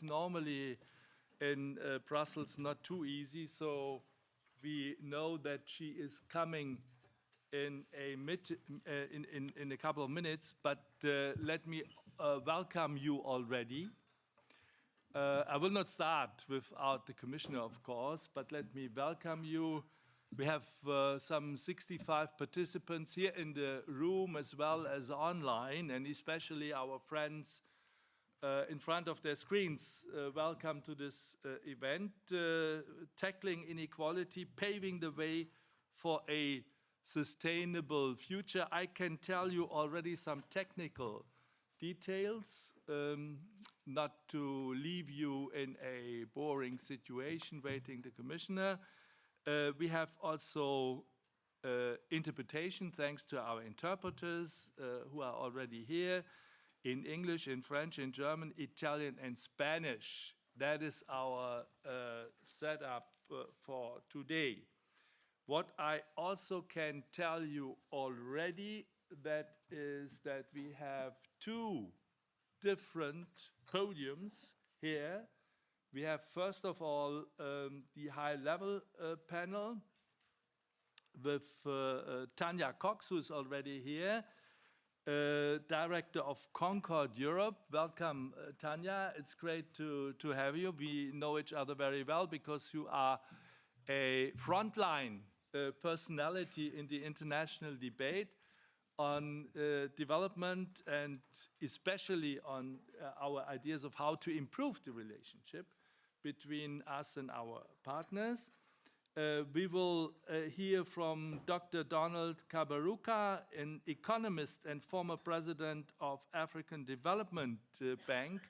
It's normally in Brussels not too easy, so we know that she is coming in a couple of minutes, but let me welcome you already. I will not start without the Commissioner, of course, but let me welcome you. We have some 65 participants here in the room as well as online, and especially our friends in front of their screens. Welcome to this event, Tackling Inequality, Paving the Way for a Sustainable Future. I can tell you already some technical details, not to leave you in a boring situation waiting the Commissioner. We have also interpretation thanks to our interpreters who are already here in English, in French, in German, Italian, and Spanish. That is our setup for today. What I also can tell you already that is that we have two different podiums here. We have, first of all, the high-level panel with Tanya Cox, who is already here, Director of Concord Europe. Welcome, Tanya. It's great to have you. We know each other very well because you are a frontline personality in the international debate on development and especially on our ideas of how to improve the relationship between us and our partners. We will hear from Dr. Donald Kaberuka, an economist and former president of African Development Bank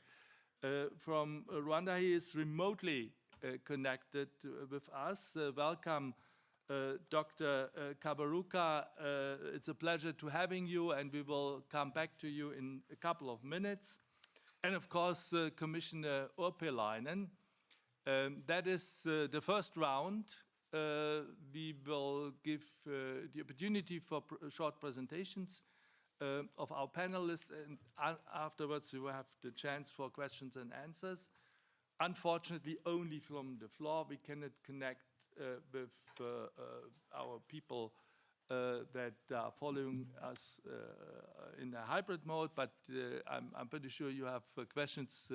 from Rwanda. He is remotely connected with us. Welcome, Dr. Kaberuka. It's a pleasure to having you, and we will come back to you in a couple of minutes. And of course, Commissioner Urpilainen. That is the first round. We will give the opportunity for short presentations of our panelists, and afterwards we will have the chance for questions and answers. Unfortunately, only from the floor. We cannot connect with our people that are following us in a hybrid mode, but I'm pretty sure you have questions,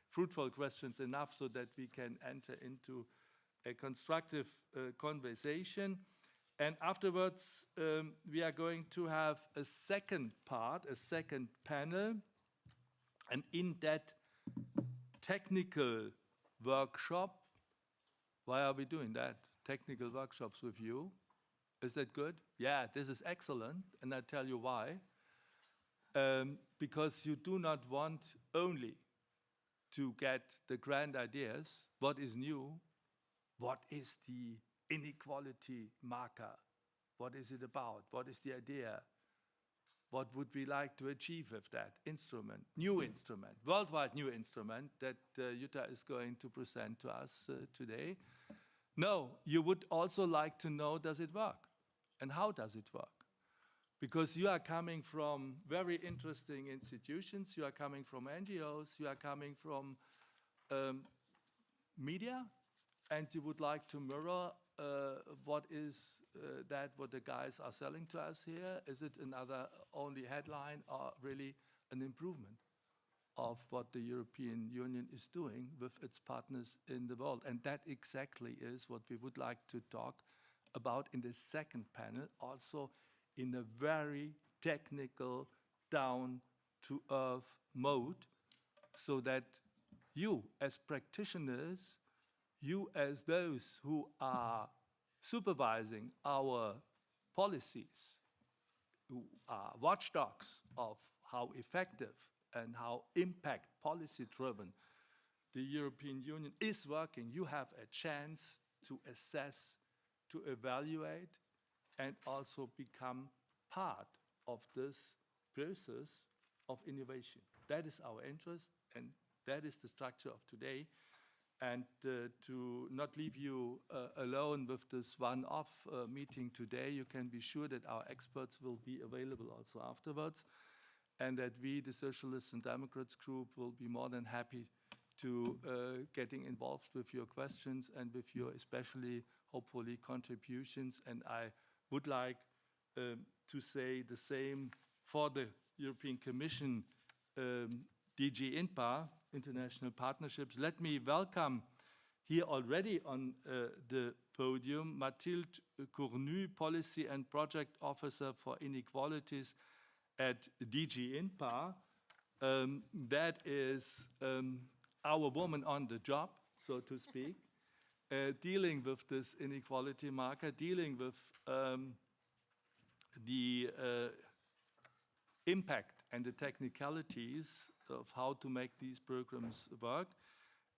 fruitful questions enough so that we can enter into a constructive conversation. And afterwards, we are going to have a second part, a second panel, and in that technical workshop. Why are we doing that? Technical workshops with you. Is that good? Yeah, this is excellent, and I'll tell you why. Because you do not want only to get the grand ideas, what is new, what is the inequality marker, what is it about, what is the idea, what would we like to achieve with that instrument, new instrument, worldwide new instrument that Jutta is going to present to us today. No, you would also like to know, does it work? And how does it work? Because you are coming from very interesting institutions, you are coming from NGOs, you are coming from media, and you would like to mirror what is what the guys are selling to us here? Is it another only headline or really an improvement of what the European Union is doing with its partners in the world? And that exactly is what we would like to talk about in the second panel, also in a very technical, down-to-earth mode, so that you as practitioners, you as those who are supervising our policies, who are watchdogs of how effective and how impact policy-driven the European Union is working, you have a chance to assess, to evaluate, and also become part of this process of innovation. That is our interest, and that is the structure of today. And to not leave you alone with this one-off meeting today, you can be sure that our experts will be available also afterwards, and that we, the Socialists and Democrats group, will be more than happy to getting involved with your questions and with your especially, hopefully, contributions. And I would like to say the same for the European Commission DG INPA, International Partnerships. Let me welcome here already on the podium Mathilde Cournu, Policy and Project Officer for Inequalities at DG INPA. That is our woman on the job, so to speak, dealing with this inequality marker, dealing with the impact and the technicalities of how to make these programs work.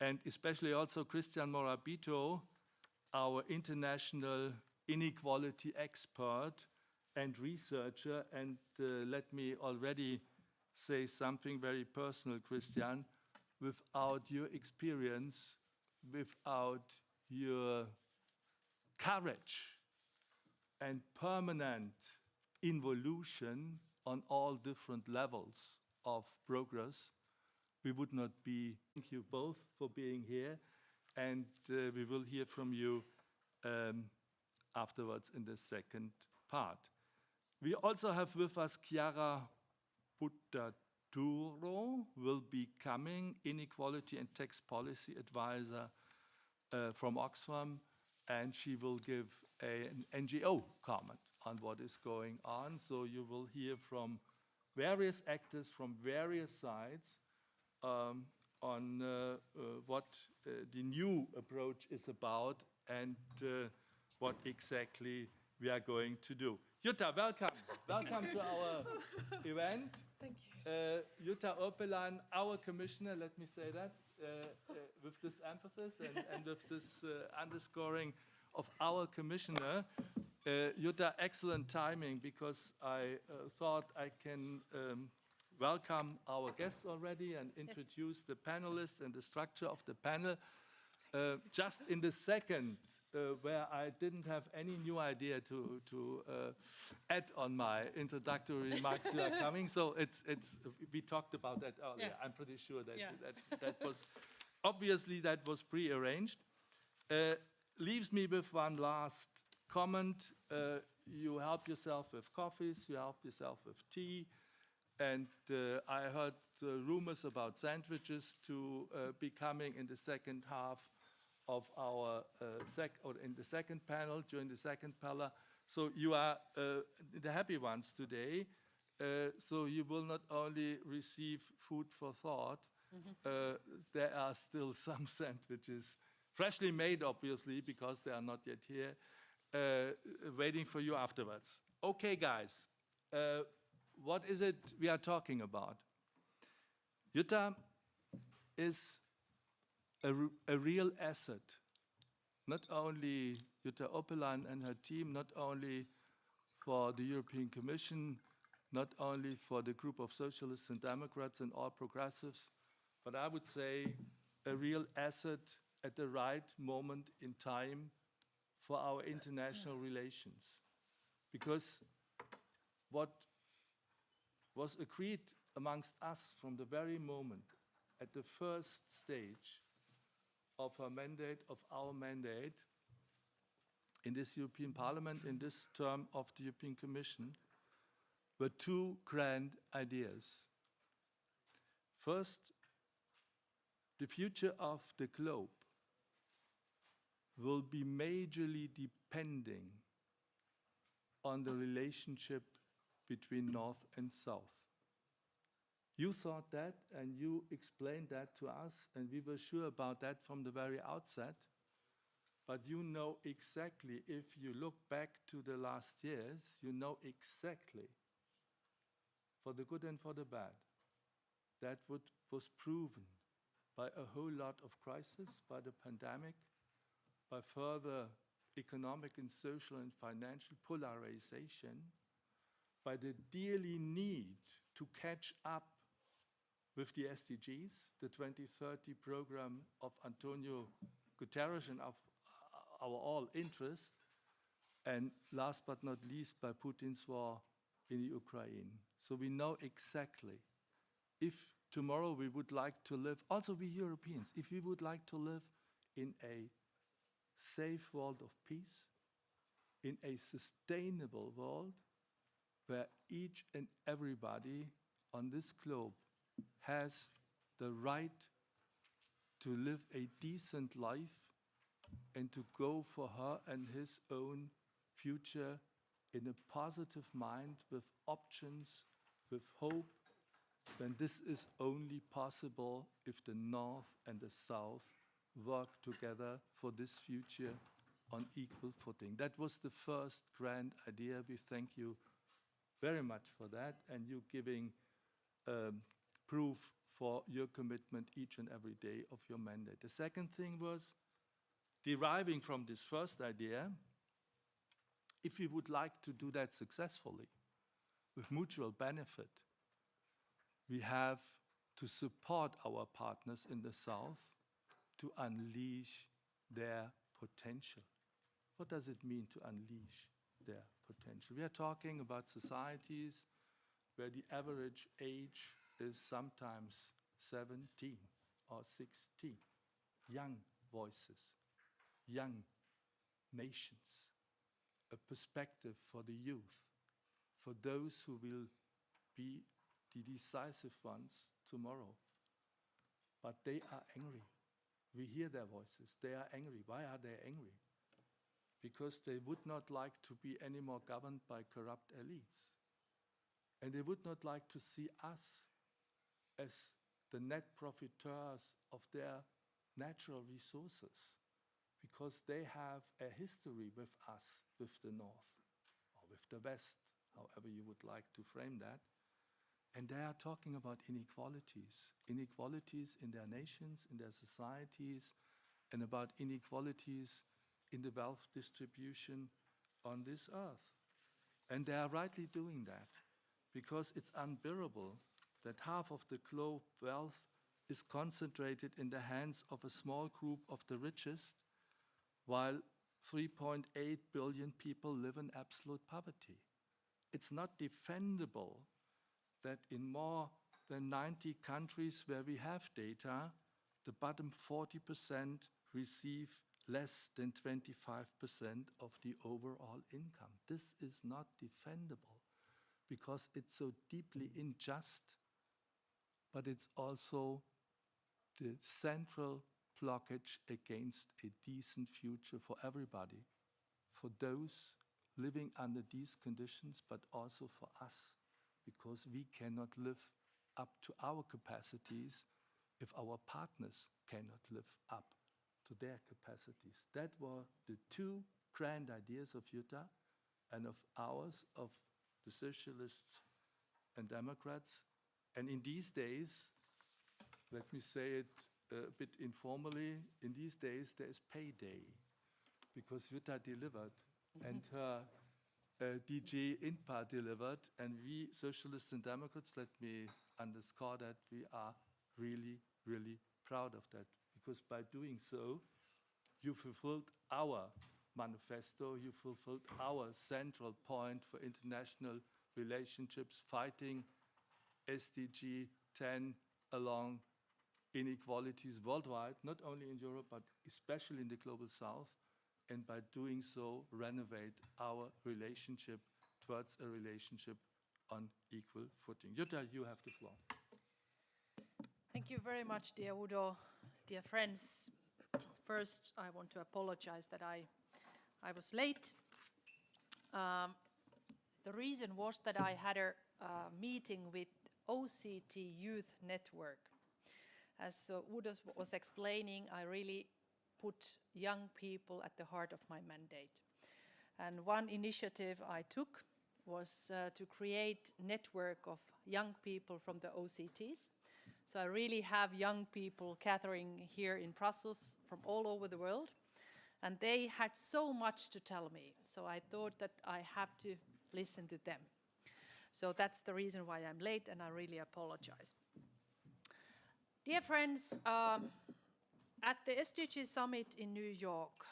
And especially also Christian Morabito, our international inequality expert and researcher. And let me already say something very personal, Christian. Without your experience, without your courage and permanent involution on all different levels of progress, we would not be. Thank you both for being here, and we will hear from you afterwards in the second part. We also have with us Chiara Butaturo, will be coming, Inequality and Tax Policy Advisor from Oxfam, and she will give an NGO comment on what is going on. So you will hear from various actors from various sides on what the new approach is about and what exactly we are going to do. Jutta, welcome. Welcome to our event. Thank you. Jutta Urpilainen, our commissioner, let me say that, with this emphasis and with this underscoring of our commissioner. Jutta, excellent timing, because I thought I can welcome our guests already and introduce the panelists and the structure of the panel. Just in the second, where I didn't have any new idea to add on my introductory remarks, you are coming. So we talked about that earlier. Yeah. I'm pretty sure that that was, obviously that was pre-arranged. Leaves me with one last comment. You help yourself with coffees, you help yourself with tea. And I heard rumors about sandwiches to be coming in the second half of our in the second panel, during the second panel. So you are the happy ones today. So you will not only receive food for thought, there are still some sandwiches, freshly made, obviously, because they are not yet here, waiting for you afterwards. Okay, guys. What is it we are talking about? Jutta is a real asset. Not only Jutta Urpilainen and her team, not only for the European Commission, not only for the group of Socialists and Democrats and all progressives, but I would say a real asset at the right moment in time for our international relations. Because what was agreed amongst us from the very moment, at the first stage of our mandate in this European Parliament, in this term of the European Commission, were two grand ideas. First, the future of the globe will be majorly depending on the relationship between North and South. You thought that, and you explained that to us, and we were sure about that from the very outset. But you know exactly, if you look back to the last years, you know exactly, for the good and for the bad, that was proven by a whole lot of crisis, by the pandemic, by further economic and social and financial polarization, by the daily need to catch up with the SDGs, the 2030 program of Antonio Guterres and of our all interest, and last but not least, by Putin's war in Ukraine. So we know exactly if tomorrow we would like to live, also we Europeans, if we would like to live in a safe world of peace, in a sustainable world, where each and everybody on this globe has the right to live a decent life and to go for her and his own future in a positive mind with options, with hope, then this is only possible if the North and the South work together for this future on equal footing. That was the first grand idea. We thank you very much for that, and you giving proof for your commitment each and every day of your mandate. The second thing was deriving from this first idea, if we would like to do that successfully with mutual benefit, we have to support our partners in the South to unleash their potential. What does it mean to unleash their potential? We are talking about societies where the average age is sometimes 17 or 16. Young voices, young nations, a perspective for the youth, for those who will be the decisive ones tomorrow. But they are angry. We hear their voices. They are angry. Why are they angry? Because they would not like to be anymore governed by corrupt elites. And they would not like to see us as the net profiteers of their natural resources, because they have a history with us, with the North, or with the West, however you would like to frame that. And they are talking about inequalities, inequalities in their nations, in their societies, and about inequalities in the wealth distribution on this earth. And they are rightly doing that, because it's unbearable that half of the globe wealth is concentrated in the hands of a small group of the richest, while 3.8 billion people live in absolute poverty. It's not defendable that in more than 90 countries where we have data, the bottom 40% receive less than 25% of the overall income. This is not defendable because it's so deeply unjust, but it's also the central blockage against a decent future for everybody, for those living under these conditions, but also for us, because we cannot live up to our capacities if our partners cannot live up to their capacities. That were the two grand ideas of Jutta and of ours, of the socialists and Democrats. And in these days, let me say it a bit informally, in these days there is payday, because Jutta delivered and her DG INPA delivered, and we socialists and Democrats, let me underscore that, we are really, really proud of that, because by doing so, you fulfilled our manifesto, you fulfilled our central point for international relationships, fighting SDG 10 along inequalities worldwide, not only in Europe, but especially in the global South, and by doing so, renovate our relationship towards a relationship on equal footing. Jutta, you have the floor. Thank you very much, dear Udo. Dear friends, first I want to apologize that I was late. The reason was that I had a meeting with OCT Youth Network. As Udo was explaining, I really put young people at the heart of my mandate. And one initiative I took was to create a network of young people from the OCTs. So I really have young people gathering here in Brussels from all over the world. And they had so much to tell me. So I thought that I have to listen to them. So that's the reason why I'm late, and I really apologize. Dear friends, at the SDG Summit in New York,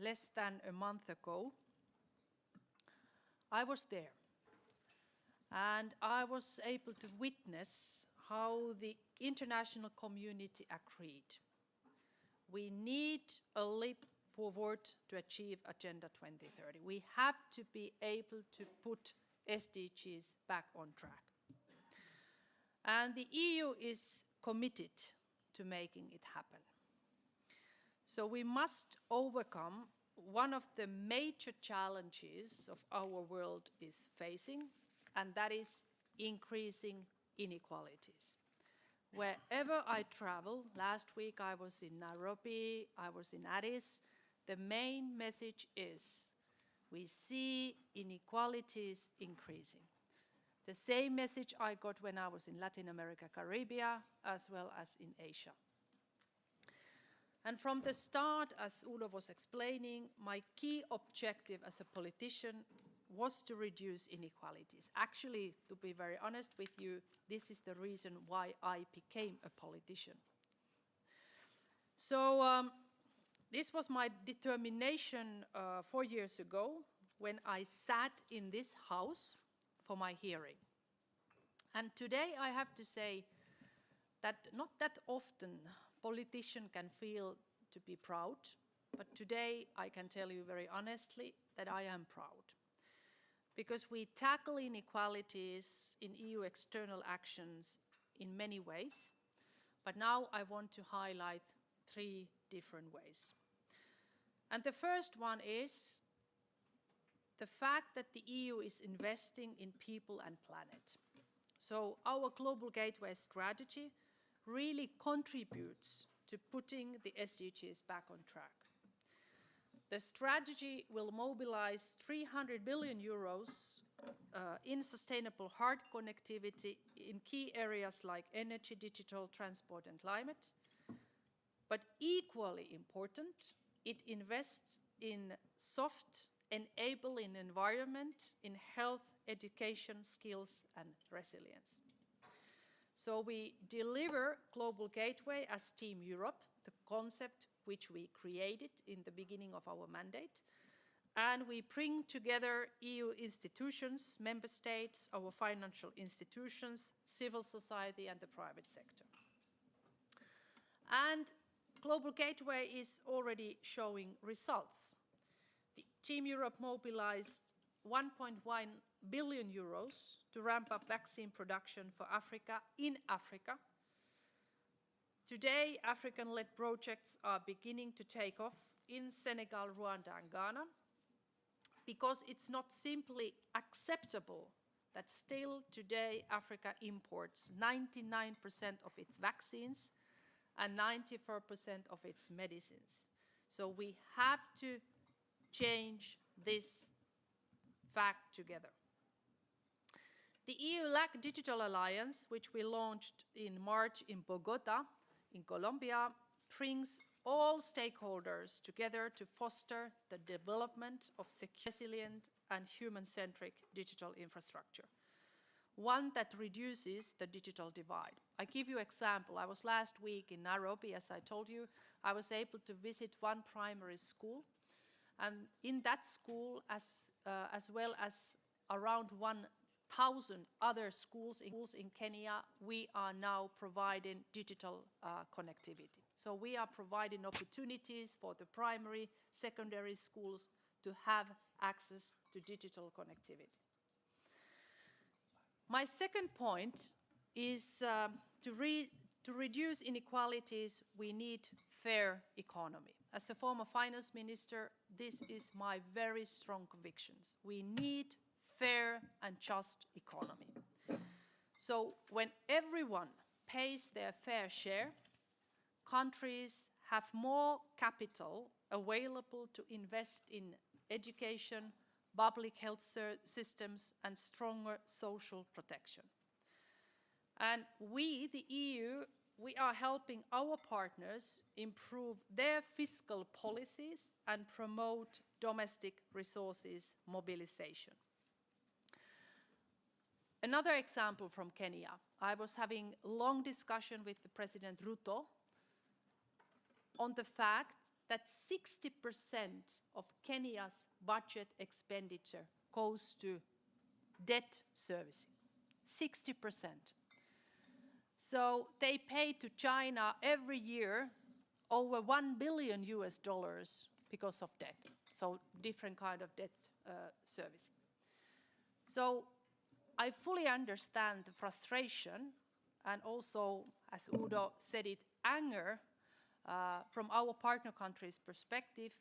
less than a month ago, I was there. And I was able to witness how the international community agreed. We need a leap forward to achieve Agenda 2030. We have to be able to put SDGs back on track. And the EU is committed to making it happen. So we must overcome one of the major challenges of our world is facing, and that is increasing inequalities. Wherever I travel, last week I was in Nairobi, I was in Addis, the main message is we see inequalities increasing. The same message I got when I was in Latin America, Caribbean, as well as in Asia. And from the start, as Udo was explaining, my key objective as a politician was to reduce inequalities. Actually, to be very honest with you, this is the reason why I became a politician. So this was my determination 4 years ago when I sat in this house for my hearing. And today I have to say that not that often politicians can feel to be proud, but today I can tell you very honestly that I am proud. Because we tackle inequalities in EU external actions in many ways, but now I want to highlight 3 different ways. And the first one is the fact that the EU is investing in people and planet. So our Global Gateway strategy really contributes to putting the SDGs back on track. The strategy will mobilize 300 billion euros in sustainable hard connectivity in key areas like energy, digital, transport and climate. But equally important, it invests in soft, enabling environment, in health, education, skills and resilience. So we deliver Global Gateway as Team Europe, the concept which we created in the beginning of our mandate. And we bring together EU institutions, member states, our financial institutions, civil society and the private sector. And Global Gateway is already showing results. The Team Europe mobilized 1.1 billion euros to ramp up vaccine production for Africa in Africa. Today, African-led projects are beginning to take off in Senegal, Rwanda and Ghana, because it's not simply acceptable that still today Africa imports 99% of its vaccines and 94% of its medicines. So we have to change this fact together. The EU-LAC Digital Alliance, which we launched in March in Bogota, in Colombia, brings all stakeholders together to foster the development of secure, resilient and human-centric digital infrastructure, one that reduces the digital divide. I give you an example. I was last week in Nairobi, as I told you. I was able to visit one primary school, and in that school, as well as around 1,000 other schools in Kenya, we are now providing digital connectivity. So we are providing opportunities for the primary, secondary schools to have access to digital connectivity. My second point is to reduce inequalities, we need fair economy. As a former finance minister, this is my very strong convictions. We need fair and just economy. So when everyone pays their fair share, countries have more capital available to invest in education, public health systems, and stronger social protection. And we, the EU, we are helping our partners improve their fiscal policies and promote domestic resources mobilization. Another example from Kenya. I was having a long discussion with the President Ruto on the fact that 60% of Kenya's budget expenditure goes to debt servicing. 60%. So they pay to China every year over $1 billion because of debt. So different kind of debt servicing. So I fully understand the frustration and also, as Udo said it, anger from our partner countries' perspective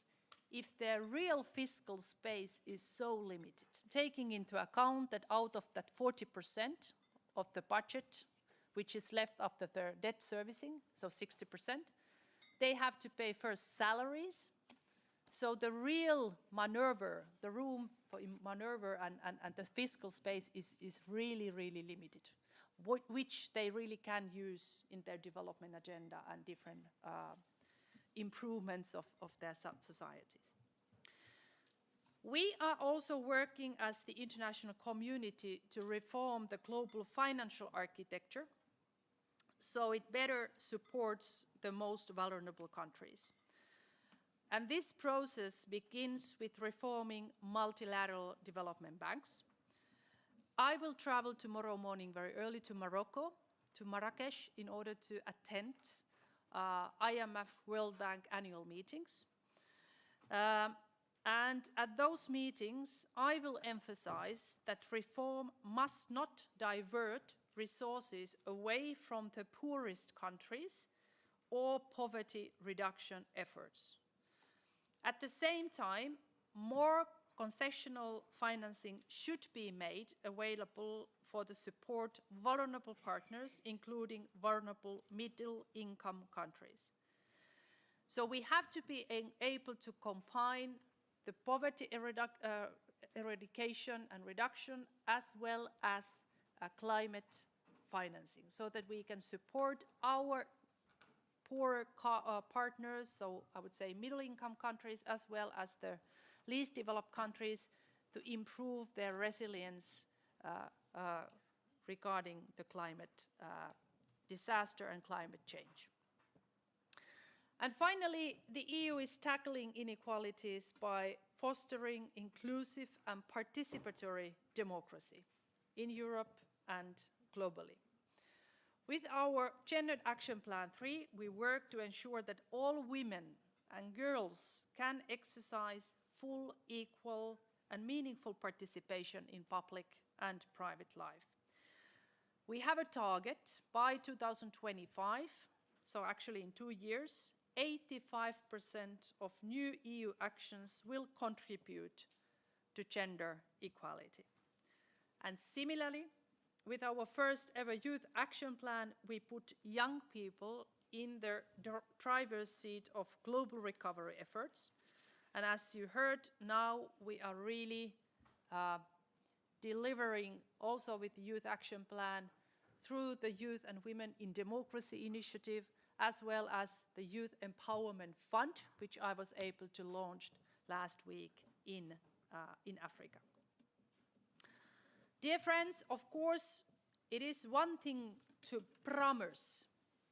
if their real fiscal space is so limited, taking into account that out of that 40% of the budget which is left after their debt servicing, so 60%, they have to pay first salaries. So the real maneuver, the room for maneuver and the fiscal space is really, really limited, which they really can use in their development agenda and different improvements of their societies. We are also working as the international community to reform the global financial architecture so it better supports the most vulnerable countries. And this process begins with reforming multilateral development banks. I will travel tomorrow morning very early to Morocco, to Marrakesh, in order to attend IMF World Bank annual meetings. And at those meetings, I will emphasize that reform must not divert resources away from the poorest countries or poverty reduction efforts. At the same time, more concessional financing should be made available for the support vulnerable partners, including vulnerable middle-income countries. So we have to be able to combine the poverty eradication and reduction as well as climate financing so that we can support our poorer partners, so I would say middle-income countries as well as the least developed countries to improve their resilience regarding the climate disaster and climate change. And finally, the EU is tackling inequalities by fostering inclusive and participatory democracy in Europe and globally. With our Gender Action Plan 3, we work to ensure that all women and girls can exercise full, equal, and meaningful participation in public and private life. We have a target by 2025, so actually in 2 years, 85% of new EU actions will contribute to gender equality. And similarly, with our first ever youth action plan, we put young people in the driver's seat of global recovery efforts. And as you heard, now we are really delivering also with the youth action plan through the Youth and Women in Democracy initiative, as well as the Youth Empowerment Fund, which I was able to launch last week in Africa. Dear friends, of course, it is one thing to promise.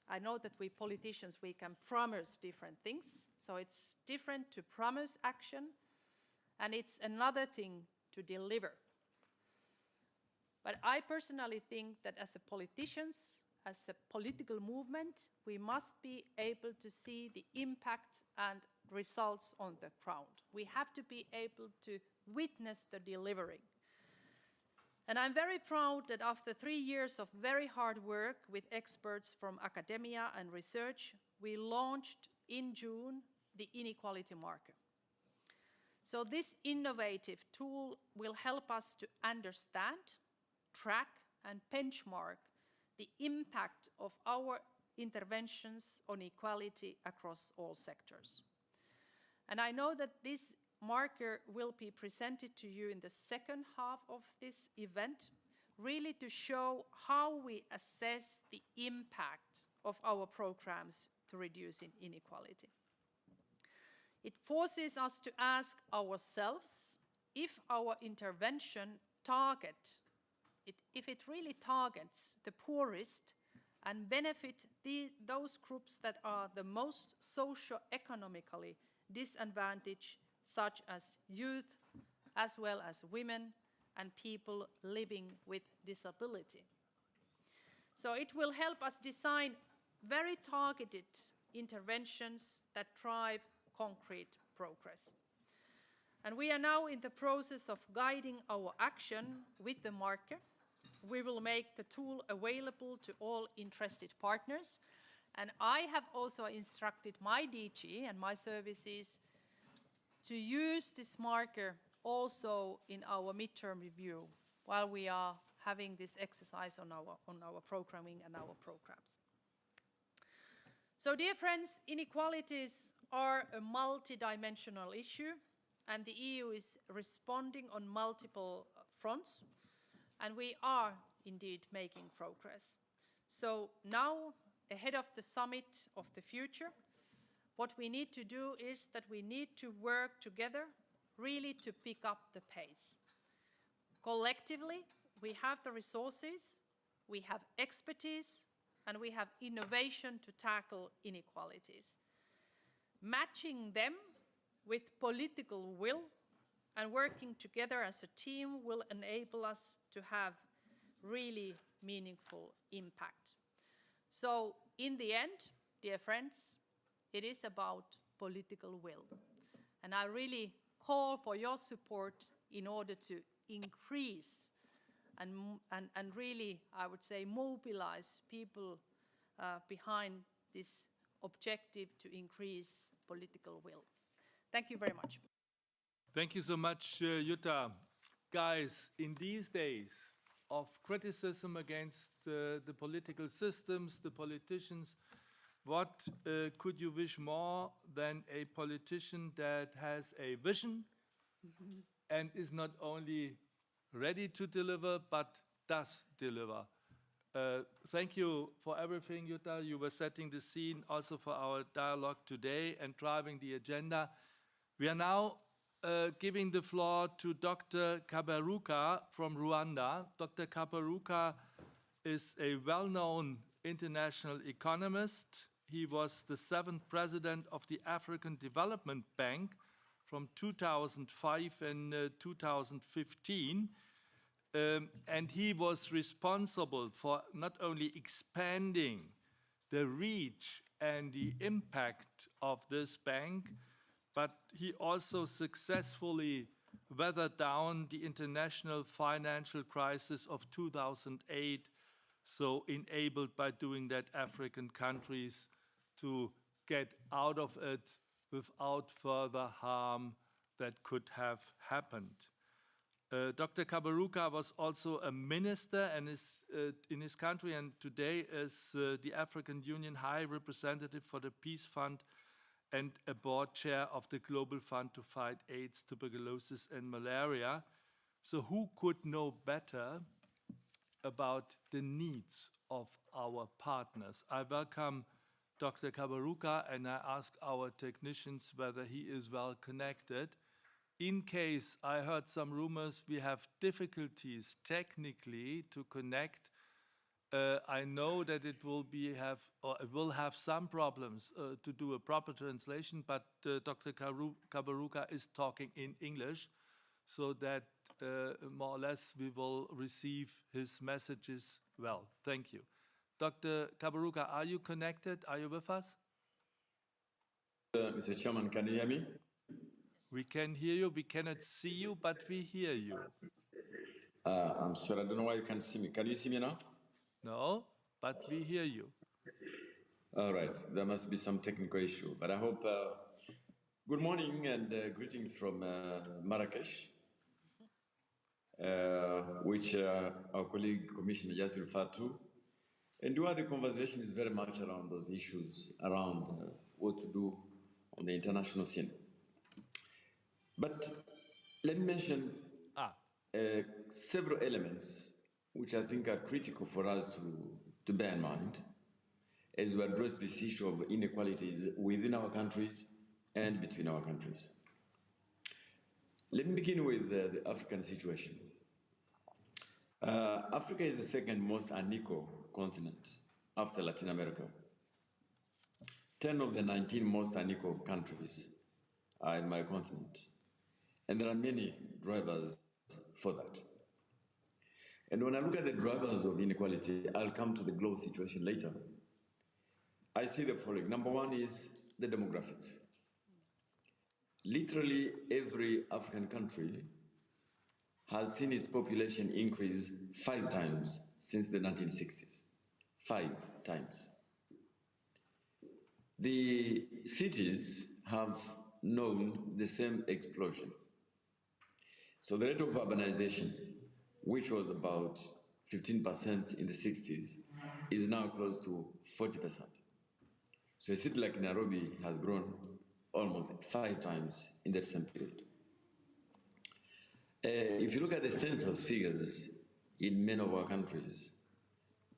I know that we politicians, we can promise different things. So it's different to promise action, and it's another thing to deliver. But I personally think that as politicians, as a political movement, we must be able to see the impact and results on the ground. We have to be able to witness the delivery. And I'm very proud that after 3 years of very hard work with experts from academia and research, we launched in June the inequality marker. So this innovative tool will help us to understand, track, and benchmark the impact of our interventions on equality across all sectors. And I know that this marker will be presented to you in the second half of this event, really to show how we assess the impact of our programs to reduce inequality. It forces us to ask ourselves if our intervention if it really targets the poorest and benefit those groups that are the most socio-economically disadvantaged, such as youth, as well as women and people living with disability. So it will help us design very targeted interventions that drive concrete progress. And we are now in the process of guiding our action with the marker. We will make the tool available to all interested partners. And I have also instructed my DG and my services to use this marker also in our midterm review while we are having this exercise on our programming and our programs. So, dear friends, inequalities are a multidimensional issue, and the EU is responding on multiple fronts, and we are indeed making progress. So now, ahead of the summit of the future, what we need to do is that we need to work together really to pick up the pace. Collectively, we have the resources, we have expertise, and we have innovation to tackle inequalities. Matching them with political will and working together as a team will enable us to have really meaningful impact. So, in the end, dear friends, it is about political will. And I really call for your support in order to increase and really, I would say, mobilize people behind this objective to increase political will. Thank you very much. Thank you so much, Jutta. Guys, in these days of criticism against the political systems, the politicians, what could you wish more than a politician that has a vision and is not only ready to deliver, but does deliver? Thank you for everything, Jutta. You were setting the scene also for our dialogue today and driving the agenda. We are now giving the floor to Dr. Kaberuka from Rwanda. Dr. Kaberuka is a well-known international economist. He was the 7th president of the African Development Bank from 2005 and 2015. And he was responsible for not only expanding the reach and the impact of this bank, but he also successfully weathered down the international financial crisis of 2008, so enabled by doing that African countries to get out of it without further harm that could have happened. Dr. Kaberuka was also a minister and is in his country, and today is the African Union High Representative for the Peace Fund and a board chair of the Global Fund to Fight AIDS, Tuberculosis, and Malaria. So who could know better about the needs of our partners? I welcome Dr. Kaberuka, and I ask our technicians whether he is well connected. In case I heard some rumors, we have difficulties technically to connect. I know that it will have some problems to do a proper translation, but Dr. Kaberuka is talking in English, so that more or less we will receive his messages well. Thank you. Dr. Kaberuka, are you connected? Are you with us? Mr. Chairman, can you hear me? We can hear you. We cannot see you, but we hear you. I'm sorry, I don't know why you can't see me. Can you see me now? No, but we hear you. All right, there must be some technical issue, but I hope. Good morning and greetings from Marrakesh, which our colleague Commissioner just referred to. And where the conversation is very much around those issues, around what to do on the international scene. But let me mention several elements which I think are critical for us to bear in mind as we address this issue of inequalities within our countries and between our countries. Let me begin with the African situation. Africa is the second most unequal continent after Latin America. 10 of the 19 most unequal countries are in my continent, and there are many drivers for that. And when I look at the drivers of inequality, I'll come to the global situation later. I see the following. Number one is the demographics. Literally every African country has seen its population increase 5 times since the 1960s. 5 times. The cities have known the same explosion. So the rate of urbanization, which was about 15% in the 60s, is now close to 40%. So a city like Nairobi has grown almost 5 times in that same period. If you look at the census figures in many of our countries,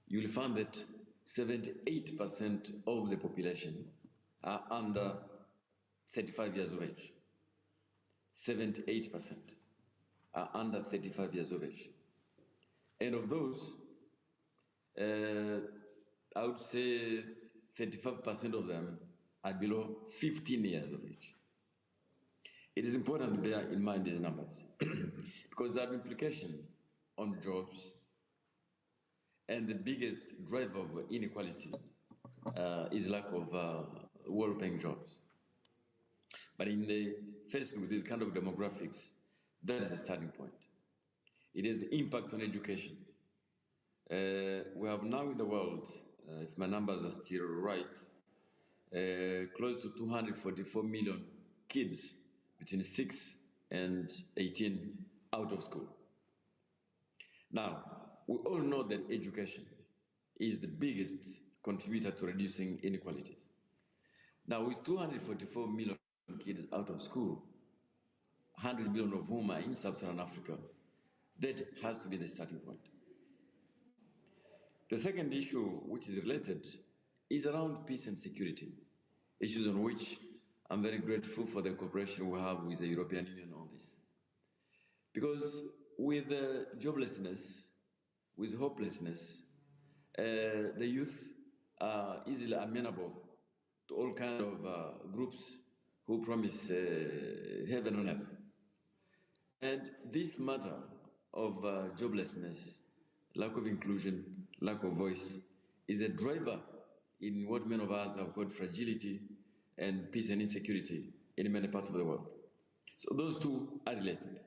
you'll find that 78% of the population are under 35 years of age. 78% are under 35 years of age. And of those, I would say 35% of them are below 15 years of age. It is important to bear in mind these numbers because they have implication on jobs, and the biggest driver of inequality is lack of well-paying jobs. But in the faced with this kind of demographics, that is a starting point. It has impact on education. We have now in the world, if my numbers are still right, close to 244 million kids between 6 and 18 out of school. Now, we all know that education is the biggest contributor to reducing inequalities. Now, with 244 million kids out of school, 100 million of whom are in sub-Saharan Africa, that has to be the starting point. The second issue, which is related, is around peace and security, issues on which I'm very grateful for the cooperation we have with the European Union on this. Because with joblessness, with hopelessness, the youth are easily amenable to all kinds of groups who promise heaven on earth. And this matter of joblessness, lack of inclusion, lack of voice, is a driver in what many of us have called fragility and peace and insecurity in many parts of the world. So those two are related.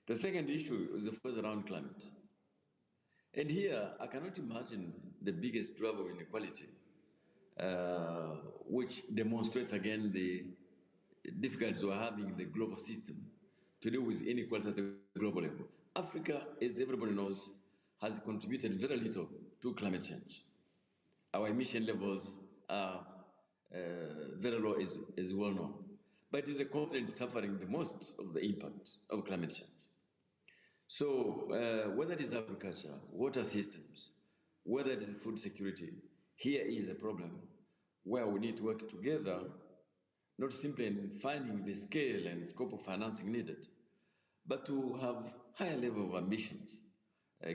The second issue is, of course, around climate. And here, I cannot imagine the biggest driver of inequality, which demonstrates again the difficulties we're having in the global system to deal with inequality at the global level. Africa, as everybody knows, has contributed very little to climate change. Our emission levels are very low, as well known. But it is a continent suffering the most of the impact of climate change. So whether it is agriculture, water systems, whether it is food security, here is a problem where we need to work together, not simply in finding the scale and scope of financing needed, but to have higher level of ambitions,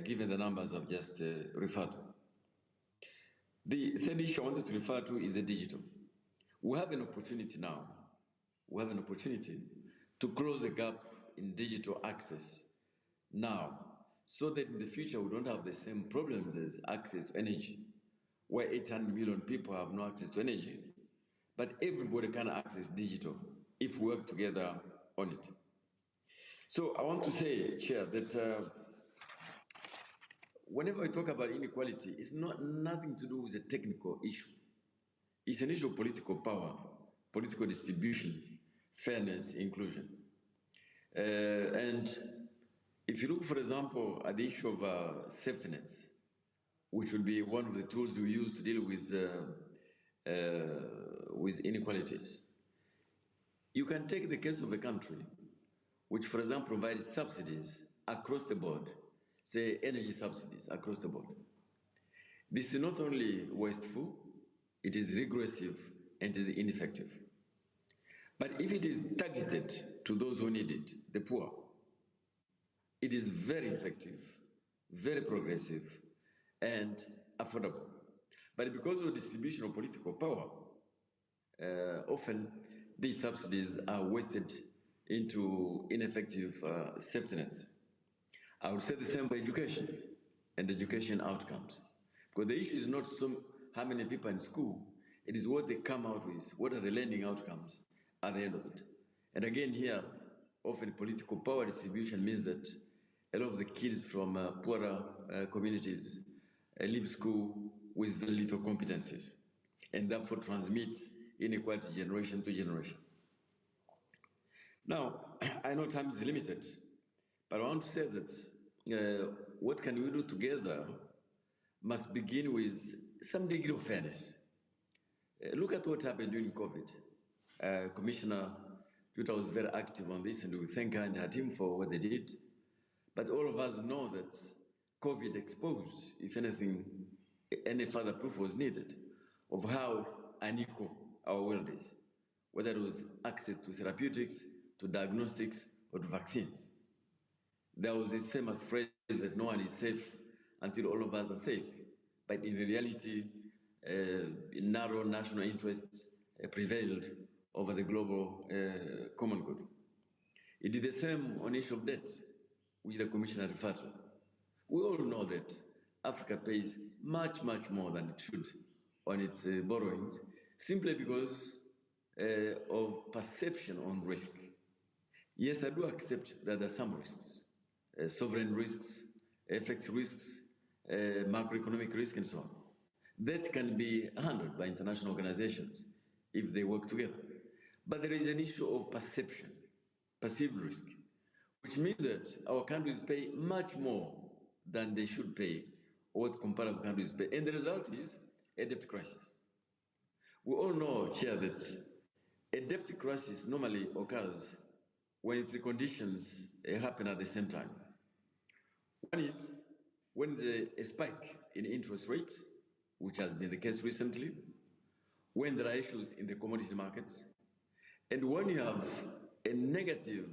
given the numbers I've just referred to. The third issue I wanted to refer to is the digital. We have an opportunity now. We have an opportunity to close the gap in digital access now, so that in the future we don't have the same problems as access to energy, where 800 million people have no access to energy. But everybody can access digital if we work together on it. So I want to say, Chair, that whenever we talk about inequality, it's nothing to do with a technical issue. It's an issue of political power, political distribution, fairness, inclusion. And if you look, for example, at the issue of safety nets, which would be one of the tools we use to deal with inequalities, you can take the case of a country which, for example, provides subsidies across the board, say energy subsidies across the board. This is not only wasteful, it is regressive and it is ineffective. But if it is targeted to those who need it, the poor, it is very effective, very progressive, and affordable. But because of the distribution of political power, often these subsidies are wasted into ineffective safety nets. I would say the same for education and education outcomes. Because the issue is not how many people in school, it is what they come out with, what are the learning outcomes at the end of it. And again, here, often political power distribution means that a lot of the kids from poorer communities leave school with very little competencies and therefore transmit inequality generation to generation. Now, I know time is limited, but I want to say that what can we do together must begin with some degree of fairness. Look at what happened during COVID. Commissioner Peter was very active on this, and we thank her and her team for what they did. But all of us know that COVID exposed, if anything, any further proof was needed of how unequal our world is, whether it was access to therapeutics, to diagnostics, or to vaccines. There was this famous phrase that no one is safe until all of us are safe. But in reality, narrow national interests prevailed over the global common good. It did the same on issue of debt, which the Commissioner referred to. We all know that Africa pays much, much more than it should on its borrowings, simply because of perception on risk. Yes, I do accept that there are some risks, sovereign risks, FX risks, macroeconomic risk, and so on. That can be handled by international organizations if they work together. But there is an issue of perception, perceived risk, which means that our countries pay much more than they should pay, or what comparable countries pay. And the result is a debt crisis. We all know, Chair, that a debt crisis normally occurs when three conditions happen at the same time. One is when there's a spike in interest rates, which has been the case recently, when there are issues in the commodity markets, and when you have a negative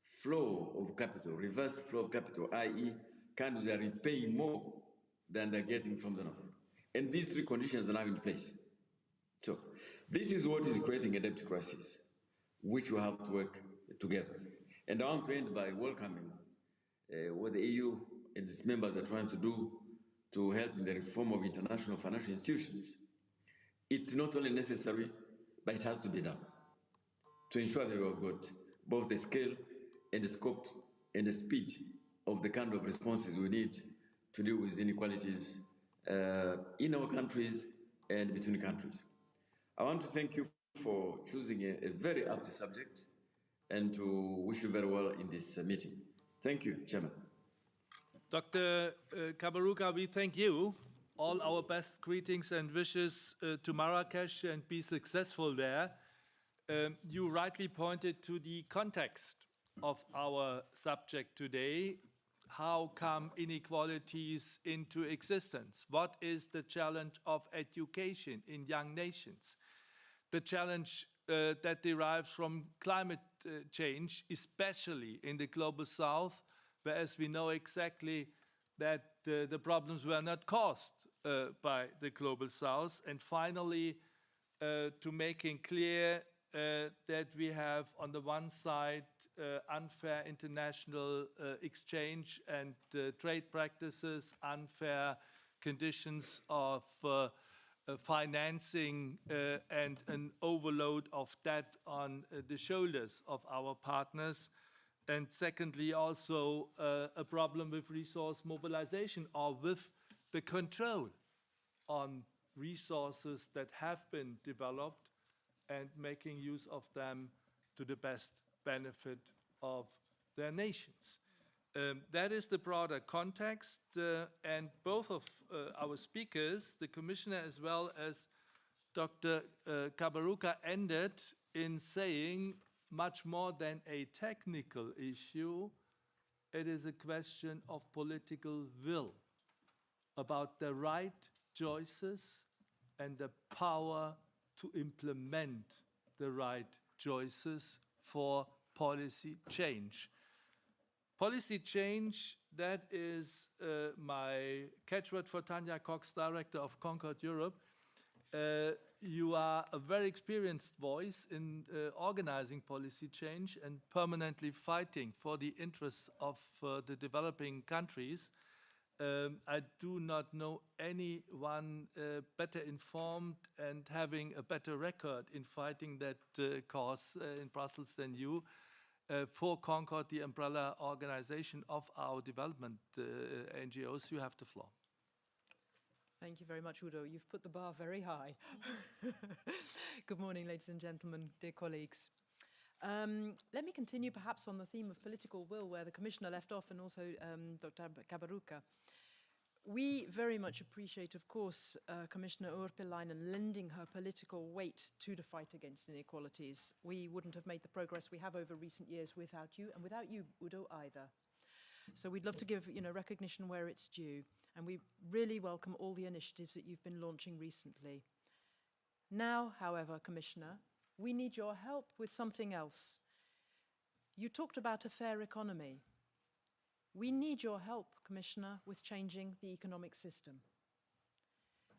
flow of capital, reverse flow of capital, i.e., countries are repaying more than they're getting from the north. And these three conditions are now in place. So this is what is creating a debt crisis, which we have to work together. And I want to end by welcoming what the EU and its members are trying to do to help in the reform of international financial institutions. It's not only necessary, but it has to be done to ensure that we've got both the scale and the scope and the speed of the kind of responses we need to deal with inequalities in our countries and between countries. I want to thank you for choosing a very apt subject and to wish you very well in this meeting. Thank you, Chairman. Dr. Kabaruka, we thank you. All our best greetings and wishes to Marrakesh, and be successful there. You rightly pointed to the context of our subject today. How come inequalities into existence? What is the challenge of education in young nations? The challenge that derives from climate change, especially in the global south, whereas we know exactly that the problems were not caused by the global south. And finally, to making clear that we have, on the one side, unfair international exchange and trade practices, unfair conditions of financing, and an overload of debt on the shoulders of our partners. And secondly, also a problem with resource mobilization, or with the control on resources that have been developed and making use of them to the best benefit of their nations. That is the broader context, and both of our speakers, the Commissioner as well as Dr. Kabaruka, ended in saying much more than a technical issue, it is a question of political will, about the right choices and the power to implement the right choices for policy change. Policy change, that is my catchword for Tanya Cox, Director of Concord Europe. You are a very experienced voice in organizing policy change and permanently fighting for the interests of the developing countries. I do not know anyone better informed and having a better record in fighting that cause in Brussels than you. For Concord, the umbrella organization of our development NGOs, you have the floor. Thank you very much, Udo. You've put the bar very high. Good morning, ladies and gentlemen, dear colleagues. Let me continue perhaps on the theme of political will, where the Commissioner left off, and also Dr. Kabaruka. We very much appreciate, of course, Commissioner Urpilainen lending her political weight to the fight against inequalities. We wouldn't have made the progress we have over recent years without you, and without you, Udo, either. So we'd love to give recognition where it's due, and we really welcome all the initiatives that you've been launching recently. Now, however, Commissioner, we need your help with something else. You talked about a fair economy. We need your help, Commissioner, with changing the economic system.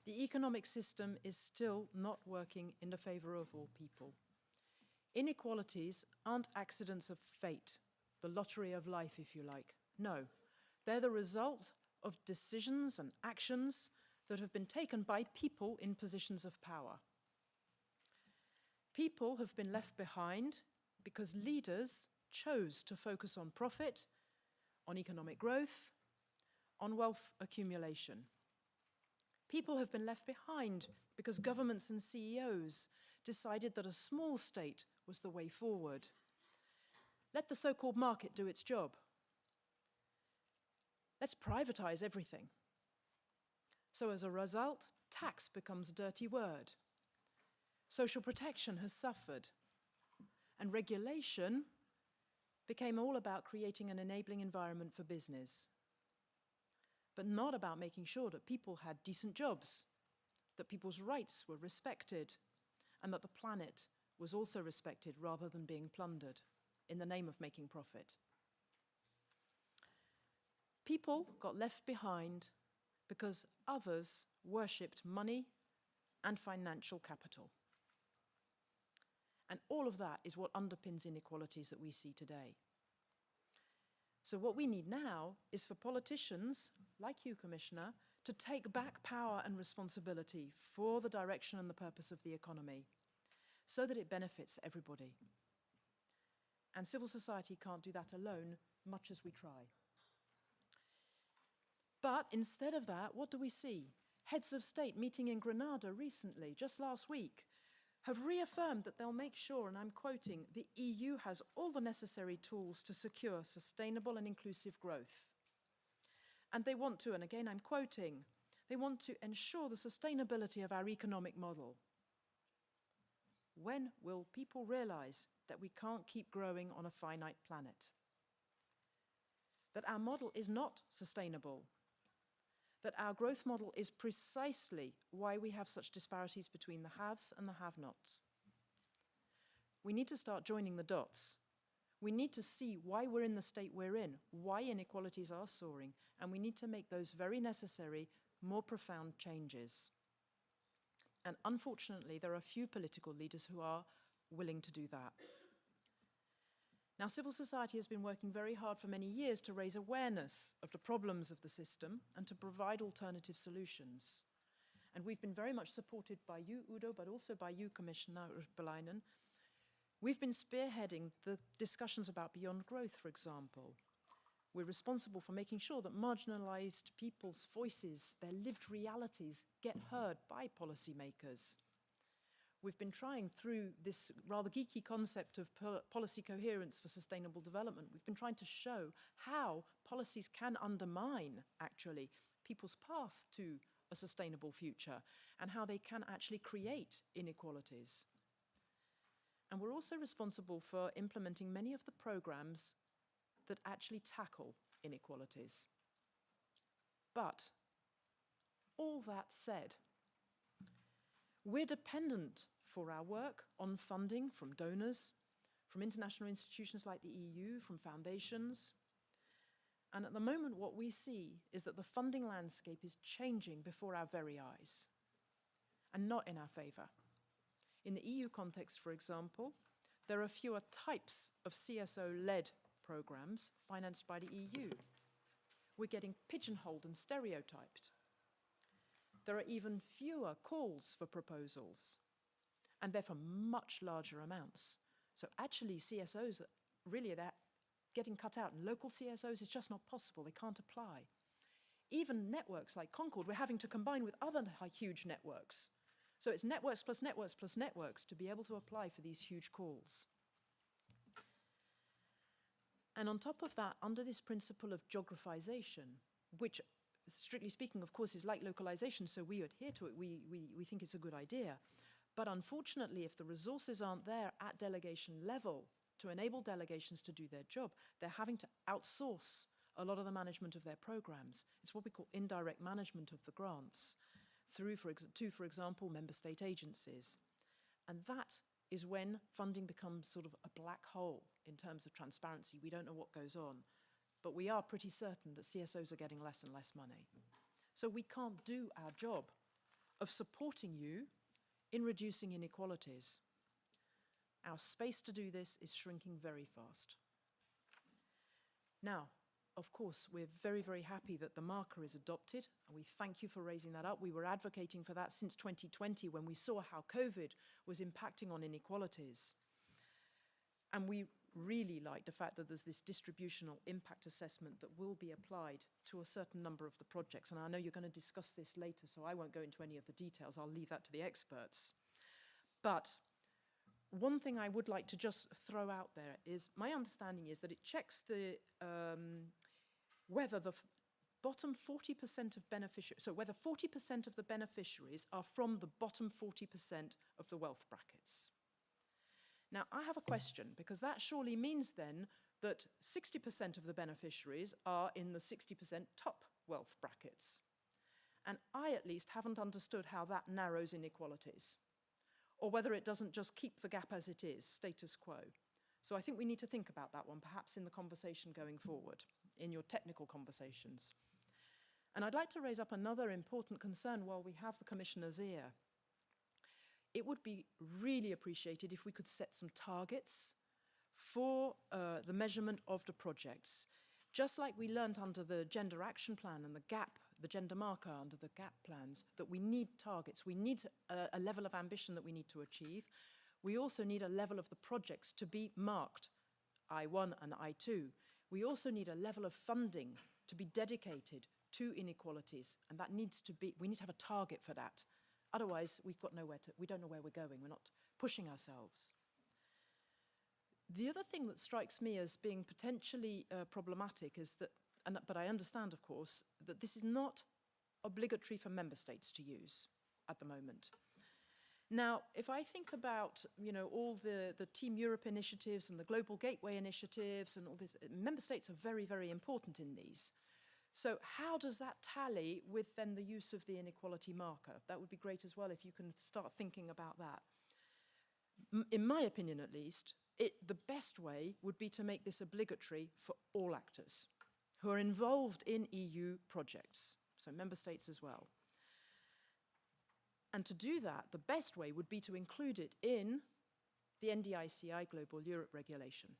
The economic system is still not working in the favor of all people. Inequalities aren't accidents of fate, the lottery of life, if you like. No, they're the result of decisions and actions that have been taken by people in positions of power. People have been left behind because leaders chose to focus on profit, on economic growth, on wealth accumulation. People have been left behind because governments and CEOs decided that a small state was the way forward. Let the so-called market do its job. Let's privatize everything. So as a result, tax becomes a dirty word. Social protection has suffered, and regulation became all about creating an enabling environment for business, but not about making sure that people had decent jobs, that people's rights were respected, and that the planet was also respected rather than being plundered in the name of making profit. People got left behind because others worshipped money and financial capital. And all of that is what underpins inequalities that we see today. So what we need now is for politicians, like you, Commissioner, to take back power and responsibility for the direction and the purpose of the economy, so that it benefits everybody. And civil society can't do that alone, much as we try. But instead of that, what do we see? Heads of state meeting in Grenada recently, just last week, have reaffirmed that they'll make sure, and I'm quoting, the EU has all the necessary tools to secure sustainable and inclusive growth. And they want to, and again I'm quoting, they want to ensure the sustainability of our economic model. When will people realize that we can't keep growing on a finite planet? That our model is not sustainable? That our growth model is precisely why we have such disparities between the haves and the have-nots. We need to start joining the dots. We need to see why we're in the state we're in, why inequalities are soaring, and we need to make those very necessary, more profound changes. And unfortunately, there are few political leaders who are willing to do that. Now, civil society has been working very hard for many years to raise awareness of the problems of the system and to provide alternative solutions. And we've been very much supported by you, Udo, but also by you, Commissioner Urpilainen. We've been spearheading the discussions about beyond growth, for example. We're responsible for making sure that marginalized people's voices, their lived realities, get heard by policymakers. We've been trying through this rather geeky concept of policy coherence for sustainable development, we've been trying to show how policies can undermine, actually, people's path to a sustainable future and how they can actually create inequalities. And we're also responsible for implementing many of the programs that actually tackle inequalities. But all that said, we're dependent for our work on funding from donors, from international institutions like the EU, from foundations. And at the moment, what we see is that the funding landscape is changing before our very eyes. and not in our favour. In the EU context, for example, there are fewer types of CSO-led programmes financed by the EU. We're getting pigeonholed and stereotyped. There are even fewer calls for proposals, and they're for much larger amounts. So actually, CSOs, really, they're getting cut out. And local CSOs, it's just not possible. They can't apply. Even networks like Concord, we're having to combine with other huge networks. So it's networks plus networks plus networks to be able to apply for these huge calls. And on top of that, under this principle of geographization, which, strictly speaking, of course, is like localization, so we adhere to it, we think it's a good idea. But unfortunately, if the resources aren't there at delegation level to enable delegations to do their job, they're having to outsource a lot of the management of their programs. It's what we call indirect management of the grants through, for example, member state agencies. And that is when funding becomes sort of a black hole in terms of transparency. We don't know what goes on, but we are pretty certain that CSOs are getting less and less money. So we can't do our job of supporting you in reducing inequalities. Our space to do this is shrinking very fast. Now, of course, we're very, very happy that the marker is adopted, and we thank you for raising that up. We were advocating for that since 2020 when we saw how COVID was impacting on inequalities. And we really like the fact that there's this distributional impact assessment that will be applied to a certain number of the projects. And I know you're going to discuss this later, so I won't go into any of the details. I'll leave that to the experts. But one thing I would like to just throw out there is, my understanding is that it checks whether the bottom 40% of beneficiaries, so whether 40% of the beneficiaries are from the bottom 40% of the wealth brackets. Now, I have a question, because that surely means then that 60% of the beneficiaries are in the 60% top wealth brackets. And I, at least, haven't understood how that narrows inequalities, or whether it doesn't just keep the gap as it is, status quo. So I think we need to think about that one, perhaps in the conversation going forward, in your technical conversations. And I'd like to raise up another important concern while we have the Commissioner's ear. It would be really appreciated if we could set some targets for the measurement of the projects. Just like we learned under the Gender Action Plan and the GAP, the gender marker under the GAP plans, that we need targets. We need a level of ambition that we need to achieve. We also need a level of the projects to be marked, I1 and I2. We also need a level of funding to be dedicated to inequalities, and that needs to be, we need to have a target for that. Otherwise, we don't know where we're going. We're not pushing ourselves. The other thing that strikes me as being potentially problematic is that, but I understand, of course, that this is not obligatory for member states to use at the moment. Now, if I think about, all the Team Europe initiatives and the Global Gateway initiatives and all this, member states are very, very important in these. So how does that tally with then the use of the inequality marker? That would be great as well if you can start thinking about that. In my opinion, at least, the best way would be to make this obligatory for all actors who are involved in EU projects, so member states as well. And to do that, the best way would be to include it in the NDICI Global Europe regulation.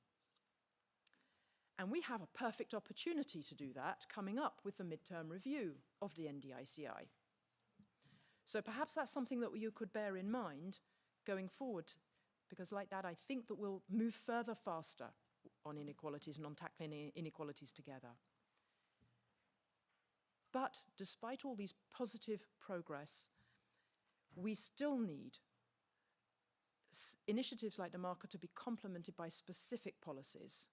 And we have a perfect opportunity to do that coming up with the midterm review of the NDICI. So perhaps that's something that you could bear in mind going forward, because like that, I think that we'll move further faster on inequalities and on tackling inequalities together. But despite all these positive progress, we still need initiatives like the marker to be complemented by specific policies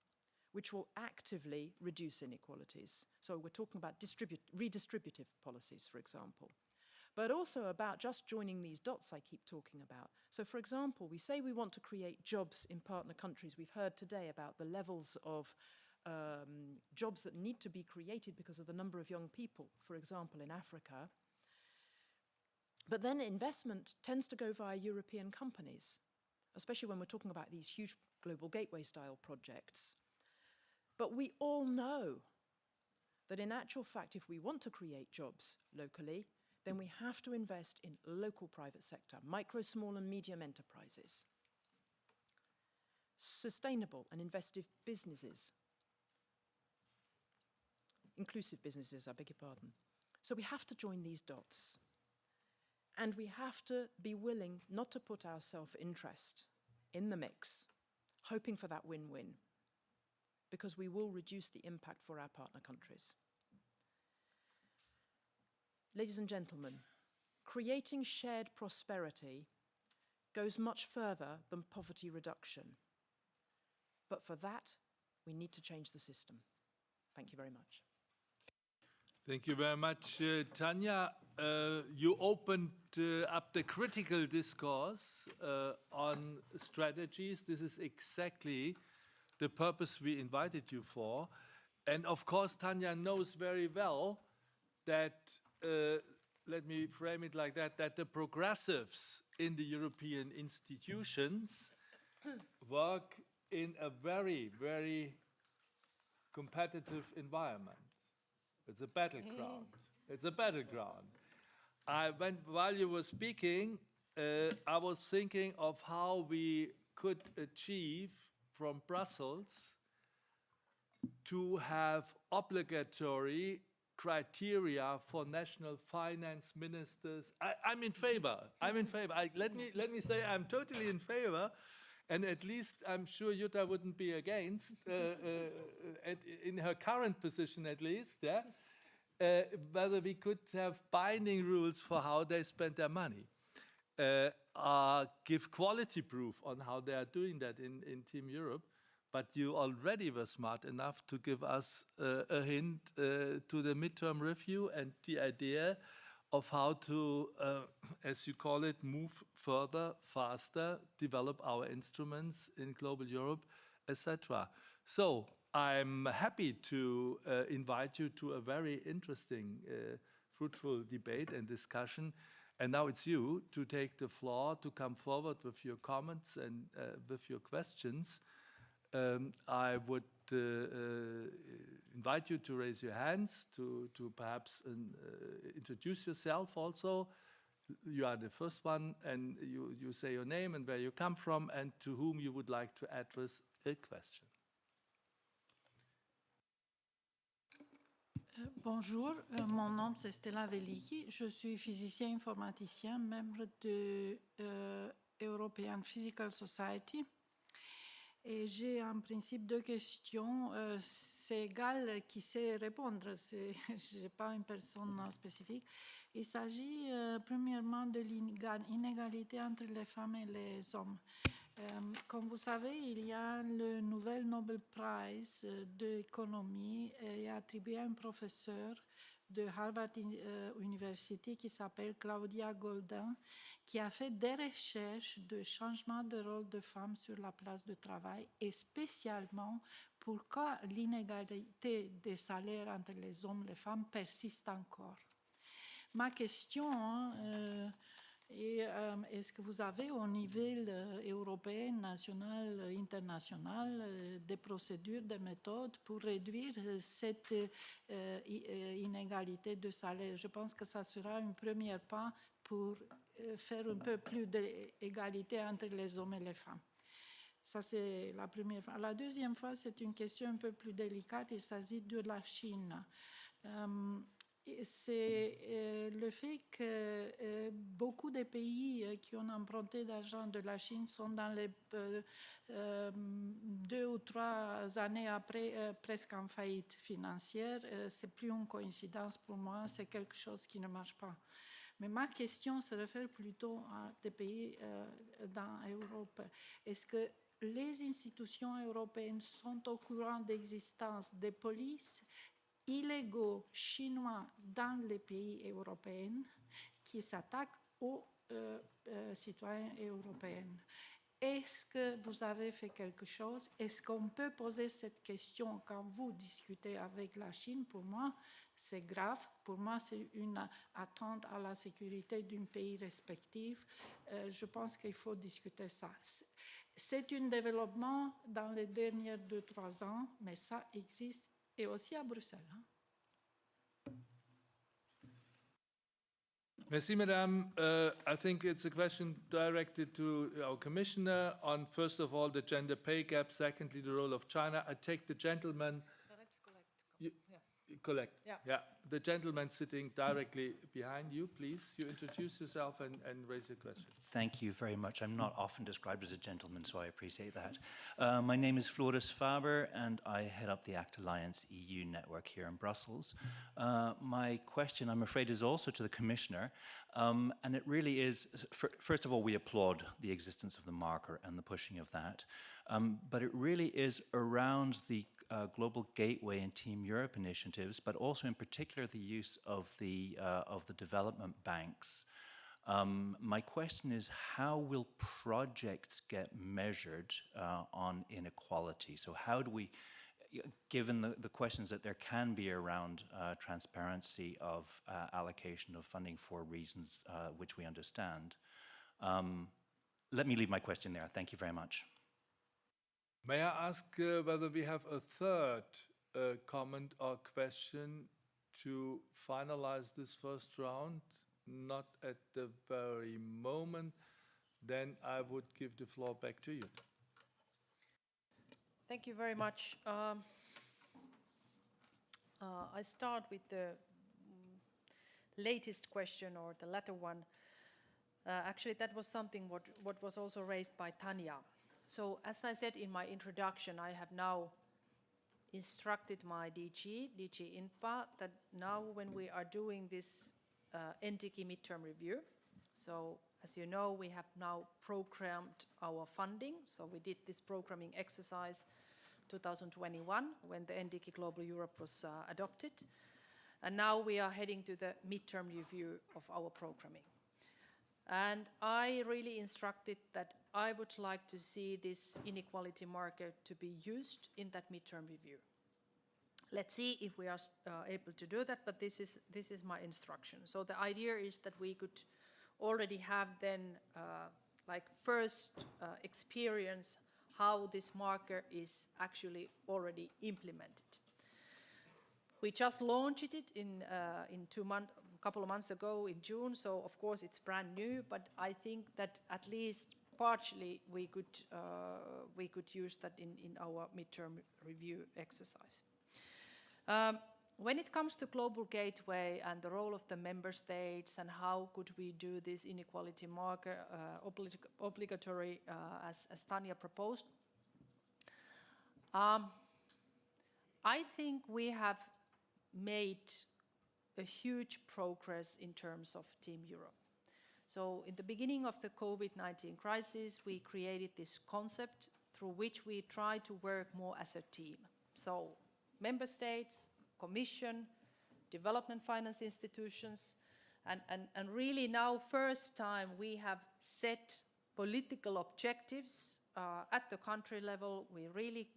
which will actively reduce inequalities. So we're talking about redistributive policies, for example, but also about just joining these dots I keep talking about. So for example, we say we want to create jobs in partner countries. We've heard today about the levels of jobs that need to be created because of the number of young people, for example, in Africa. But then investment tends to go via European companies, especially when we're talking about these huge global gateway style projects. But we all know that in actual fact, if we want to create jobs locally, then we have to invest in local private sector, micro, small and medium enterprises, sustainable and investive businesses, inclusive businesses, I beg your pardon. So we have to join these dots. And we have to be willing not to put our self-interest in the mix, hoping for that win-win, because we will reduce the impact for our partner countries. Ladies and gentlemen, creating shared prosperity goes much further than poverty reduction. But for that, we need to change the system. Thank you very much. Thank you very much, Tanya. You opened up the critical discourse on strategies. This is exactly the purpose we invited you for. And of course, Tanya knows very well that, let me frame it like that, that the progressives in the European institutions work in a very, very competitive environment. It's a battleground. It's a battleground. While you were speaking, I was thinking of how we could achieve from Brussels to have obligatory criteria for national finance ministers. I'm in favor. I'm in favor. Let me say I'm totally in favor. And at least I'm sure Jutta wouldn't be against, in her current position at least, yeah? Whether we could have binding rules for how they spend their money. Give quality proof on how they are doing that in Team Europe. But you already were smart enough to give us a hint to the midterm review and the idea of how to, as you call it, move further, faster, develop our instruments in global Europe, etc. So I'm happy to invite you to a very interesting, fruitful debate and discussion. And now it's you to take the floor, to come forward with your comments and with your questions. I would invite you to raise your hands, to perhaps introduce yourself also. You are the first one, and you say your name and where you come from, and to whom you would like to address a question. Bonjour, mon nom c'est Stella Veliki, je suis physicien informaticien, membre de European Physical Society. Et j'ai en principe deux questions. C'est égal qui sait répondre, je n'ai pas une personne spécifique. Il s'agit premièrement de l'inégalité entre les femmes et les hommes. Comme vous savez, il y a le nouvel Nobel Prize d'économie attribué à un professeur de Harvard University qui s'appelle Claudia Goldin, qui a fait des recherches de changement de rôle de femmes sur la place de travail et spécialement pourquoi l'inégalité des salaires entre les hommes et les femmes persiste encore. Ma question est, est-ce que vous avez au niveau européen, national, international, des procédures, des méthodes pour réduire cette inégalité de salaire? Je pense que ça sera un premier pas pour faire un peu plus d'égalité entre les hommes et les femmes. Ça, c'est la première fois. La deuxième fois, c'est une question un peu plus délicate. Il s'agit de la Chine. C'est le fait que beaucoup de pays qui ont emprunté d'argent de la Chine sont dans les 2 ou 3 années après presque en faillite financière. C'est plus une coïncidence pour moi, c'est quelque chose qui ne marche pas. Mais ma question se réfère plutôt à des pays dans l'Europe. Est-ce que les institutions européennes sont au courant d'existence des polices illégaux chinois dans les pays européens qui s'attaquent aux citoyens européens? Est-ce que vous avez fait quelque chose? Est-ce qu'on peut poser cette question quand vous discutez avec la Chine? Pour moi, c'est grave. Pour moi, c'est une attente à la sécurité d'un pays respectif. Je pense qu'il faut discuter ça. C'est un développement dans les derniers 2-3 ans, mais ça existe et aussi à Bruxelles. Merci, Madame. I think it's a question directed to our Commissioner on, first of all, the gender pay gap, secondly, the role of China. I take the gentleman... Let's collect. Collect. Yeah. The gentleman sitting directly behind you, please. You introduce yourself and raise your question. Thank you very much. I'm not often described as a gentleman, so I appreciate that. My name is Floris Faber, and I head up the ACT Alliance EU network here in Brussels. My question, I'm afraid, is also to the Commissioner, and it really is, first of all, we applaud the existence of the marker and the pushing of that, but it really is around the Global Gateway and Team Europe initiatives, but also in particular the use of the development banks. My question is, how will projects get measured on inequality? So how do we, given the questions that there can be around transparency of allocation of funding for reasons which we understand, let me leave my question there. Thank you very much. May I ask whether we have a third comment or question to finalize this first round? Not at the very moment. Then I would give the floor back to you. Thank you very much. I start with the latest question, or the latter one. Actually, that was something what was also raised by Tanya. So, as I said in my introduction, I have now instructed my DG INPA, that now when we are doing this NDICI midterm review, so as you know, we have now programmed our funding. So we did this programming exercise 2021 when the NDICI Global Europe was adopted. And now we are heading to the midterm review of our programming. And I really instructed that I would like to see this inequality marker to be used in that midterm review. Let's see if we are able to do that, but this is my instruction. So the idea is that we could already have then like first experience how this marker is actually already implemented. We just launched it in a couple of months ago in June, so of course it's brand new, but I think that at least partially we could use that in our midterm review exercise. When it comes to Global Gateway and the role of the member states and how could we do this inequality marker obligatory as Tanya proposed, I think we have made a huge progress in terms of Team Europe. So in the beginning of the COVID-19 crisis, we created this concept through which we try to work more as a team. So member states, Commission, development finance institutions, and really now first time we have set political objectives at the country level. We really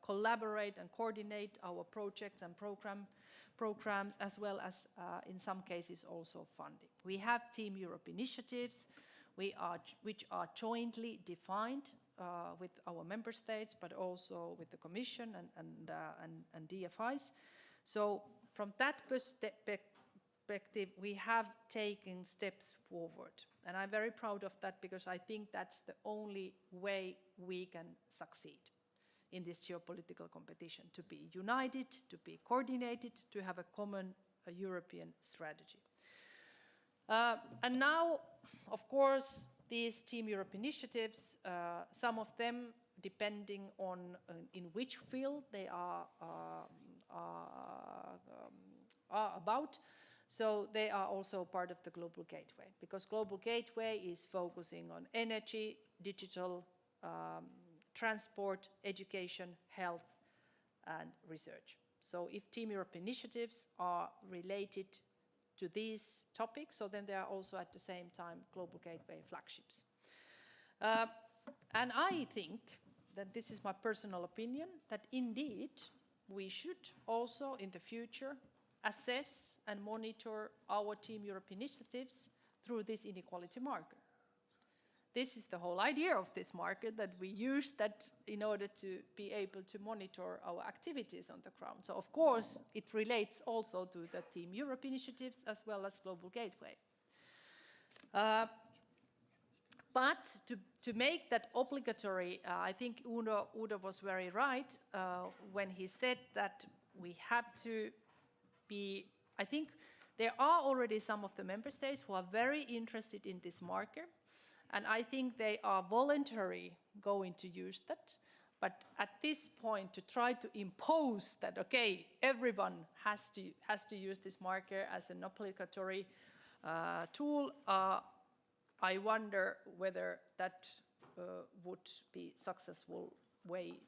collaborate and coordinate our projects and programs, as well as in some cases also funding. We have Team Europe initiatives which are jointly defined with our member states, but also with the Commission and DFIs. So from that perspective, we have taken steps forward. And I'm very proud of that, because I think that's the only way we can succeed in this geopolitical competition, to be united, to be coordinated, to have a common European strategy. And now, of course, these Team Europe initiatives, some of them depending on in which field they are about, so they are also part of the Global Gateway, because Global Gateway is focusing on energy, digital, transport, education, health, and research. So if Team Europe initiatives are related to these topics, so then they are also at the same time Global Gateway flagships. And I think that this is my personal opinion, that indeed we should also in the future assess and monitor our Team Europe initiatives through this inequality marker. this is the whole idea of this market, that we use that in order to be able to monitor our activities on the ground. So of course, it relates also to the Team Europe initiatives as well as Global Gateway. But to make that obligatory, I think Udo was very right when he said that we have to be, I think there are already some of the member states who are very interested in this marker, and I think they are voluntarily going to use that. But at this point, to try to impose that, okay, everyone has to use this marker as an obligatory tool, I wonder whether that would be a successful way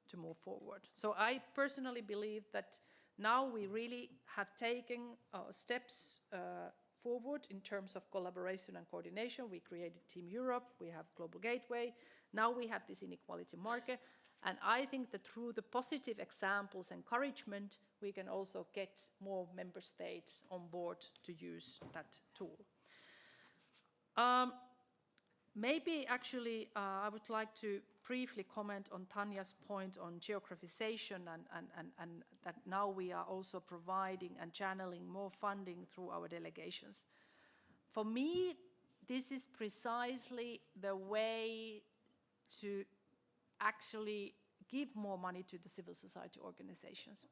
to move forward. So I personally believe that now we really have taken steps forward in terms of collaboration and coordination. We created Team Europe, we have Global Gateway, now we have this inequality marker, and I think that through the positive examples, encouragement, we can also get more member states on board to use that tool. Maybe actually I would like to briefly comment on Tanya's point on geographization and that now we are also providing and channeling more funding through our delegations. For me, this is precisely the way to actually give more money to the civil society organizations.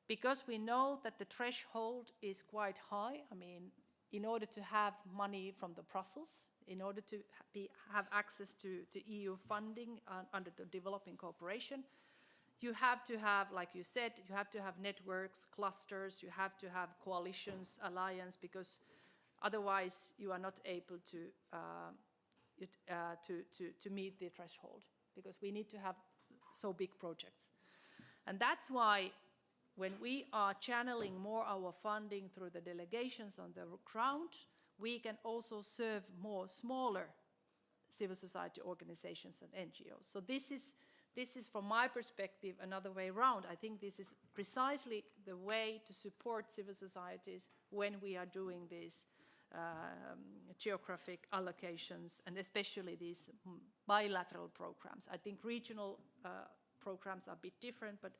Because we know that the threshold is quite high. I mean, in order to have money from the Brussels, in order to have access to EU funding under the developing cooperation, you have to have, like you said, you have to have networks, clusters, you have to have coalitions, alliance, because otherwise you are not able to meet the threshold, because we need to have so big projects. And that's why when we are channeling more our funding through the delegations on the ground, we can also serve more smaller civil society organizations and NGOs. So this is from my perspective another way around. I think this is precisely the way to support civil societies when we are doing these geographic allocations, and especially these bilateral programs. I think regional programs are a bit different, but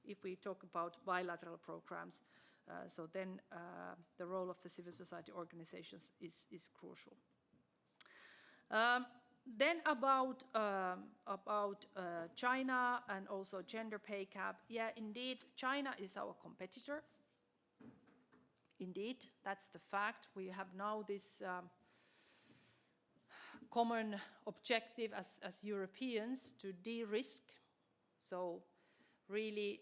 if we talk about bilateral programs, so then the role of the civil society organizations is crucial. Then about China and also gender pay gap. Yeah, indeed, China is our competitor. Indeed, that's the fact. We have now this common objective as Europeans to de-risk. So really,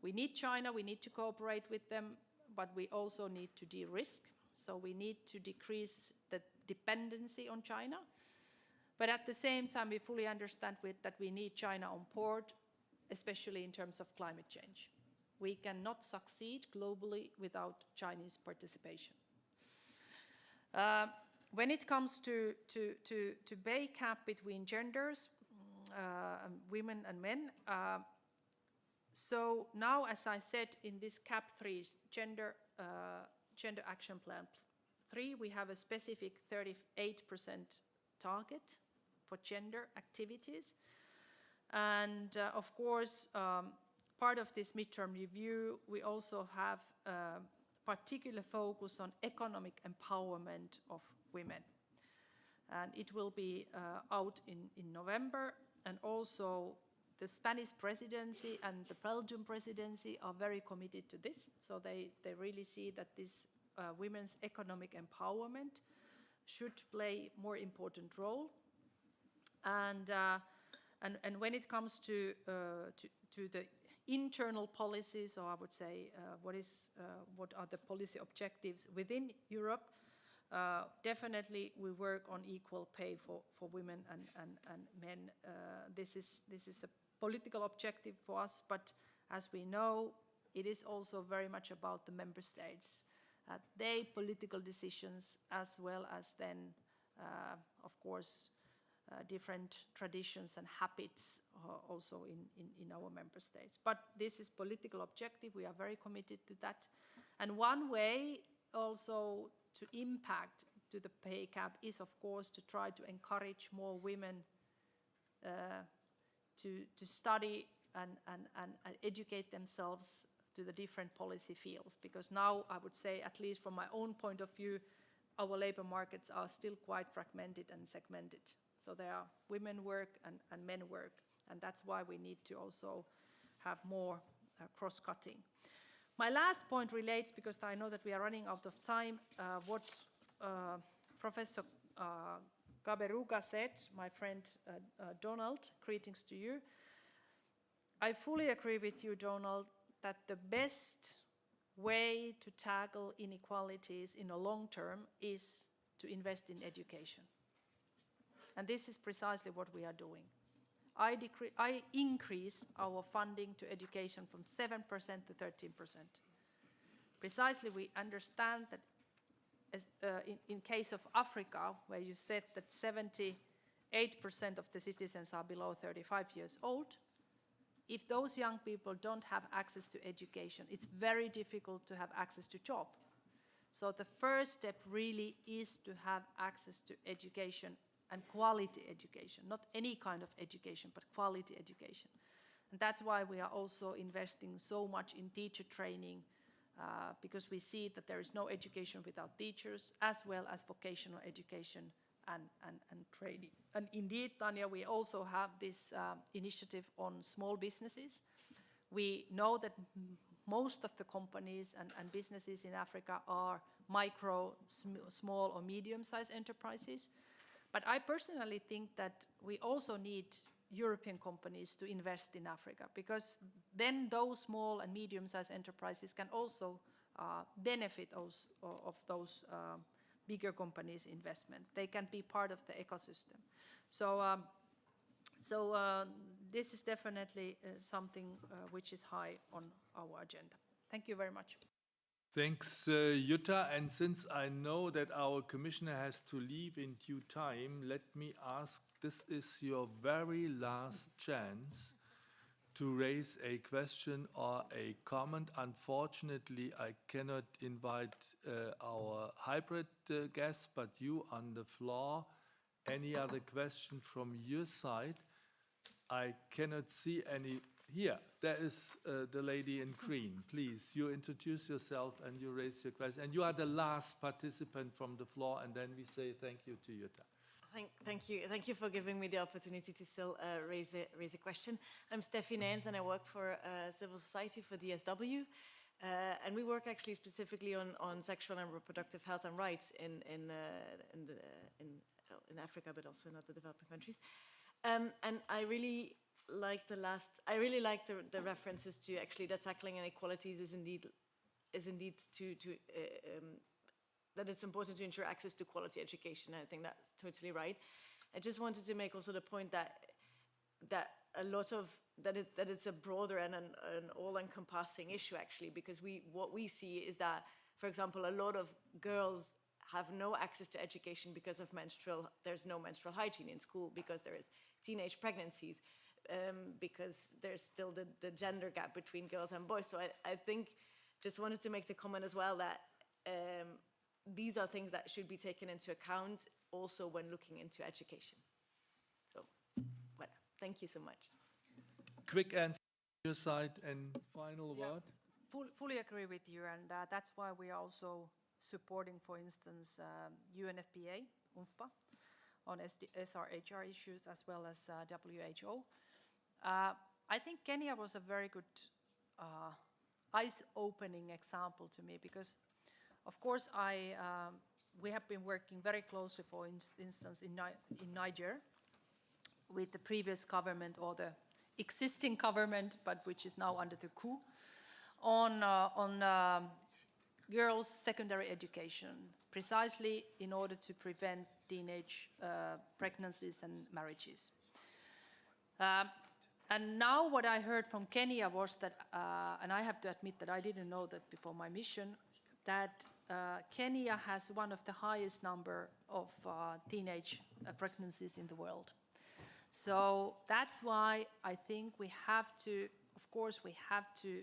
we need China, we need to cooperate with them, but we also need to de-risk. So we need to decrease the dependency on China. But at the same time, we fully understand that we need China on board, especially in terms of climate change. We cannot succeed globally without Chinese participation. When it comes to pay gap between genders, women and men, so now, as I said, in this CAP 3, Gender Action Plan 3, we have a specific 38% target for gender activities. And of course, part of this midterm review, we also have a particular focus on economic empowerment of women. And it will be out in November, and also the Spanish presidency and the Belgian presidency are very committed to this. So they really see that this women's economic empowerment should play a more important role. And when it comes to the internal policies, or I would say what are the policy objectives within Europe, definitely we work on equal pay for women and men. This is a political objective for us, but as we know, it is also very much about the member states. Their political decisions, as well as then, of course, different traditions and habits also in our member states. But this is political objective, we are very committed to that. And one way also to impact to the pay gap is, of course, to try to encourage more women to study and educate themselves to the different policy fields. Because now, I would say, at least from my own point of view, our labor markets are still quite fragmented and segmented. So there are women work and men work, and that's why we need to also have more cross-cutting. My last point relates, because I know that we are running out of time, what Professor Gaberuga said, my friend Donald, greetings to you. I fully agree with you, Donald, that the best way to tackle inequalities in the long term is to invest in education. And this is precisely what we are doing. I increase our funding to education from 7% to 13%. Precisely, we understand that as, in case of Africa, where you said that 78% of the citizens are below 35 years old, if those young people don't have access to education, it's very difficult to have access to job. So the first step really is to have access to education and quality education, not any kind of education, but quality education. And that's why we are also investing so much in teacher training, because we see that there is no education without teachers, as well as vocational education and training. And indeed, Tanya, we also have this initiative on small businesses. We know that most of the companies and businesses in Africa are micro, small or medium-sized enterprises. But I personally think that we also need European companies to invest in Africa, because then those small and medium-sized enterprises can also benefit of those bigger companies' investments. They can be part of the ecosystem. So, this is definitely something which is high on our agenda. Thank you very much. Thanks, Jutta. And since I know that our commissioner has to leave in due time, let me ask, this is your very last chance to raise a question or a comment. Unfortunately, I cannot invite our hybrid guests, but you on the floor. Any other question from your side? I cannot see any. Here, there is the lady in green. Please, you introduce yourself and you raise your question. And you are the last participant from the floor, and then we say thank you to Jutta. Thank you. Thank you for giving me the opportunity to still raise a question. I'm Steffi Nijns, and I work for civil society for DSW. And we work actually specifically on sexual and reproductive health and rights in Africa, but also in other developing countries. And I really like the references to actually that tackling inequalities is indeed that it's important to ensure access to quality education. I think that's totally right. I just wanted to make also the point that it's a broader and an all-encompassing issue actually, because what we see is that, for example, a lot of girls have no access to education because of there's no menstrual hygiene in school, because there is teenage pregnancies, because there's still the gender gap between girls and boys. So I think, just wanted to make the comment as well that these are things that should be taken into account also when looking into education. So, well, thank you so much. Quick answer on your side and final word. Fully agree with you, and that's why we are also supporting, for instance, UNFPA, UNFPA, on SRHR issues, as well as WHO. I think Kenya was a very good eyes-opening example to me, because, of course, we have been working very closely, for instance, in Niger, with the previous government or the existing government, but which is now under the coup, on girls' secondary education, precisely in order to prevent teenage pregnancies and marriages. And now what I heard from Kenya was that, and I have to admit that I didn't know that before my mission, that Kenya has one of the highest number of teenage pregnancies in the world. So that's why I think we have to, of course, we have to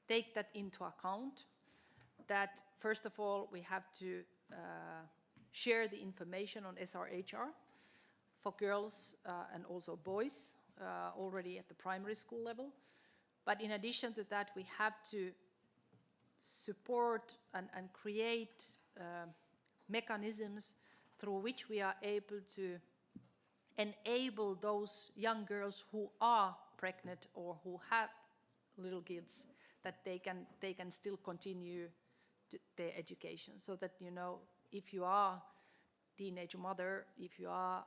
take that into account, that first of all, we have to share the information on SRHR for girls and also boys already at the primary school level. But in addition to that, we have to support and create mechanisms through which we are able to enable those young girls who are pregnant or who have little kids, that they can still continue their education. So that, you know, if you are teenage mother, if you are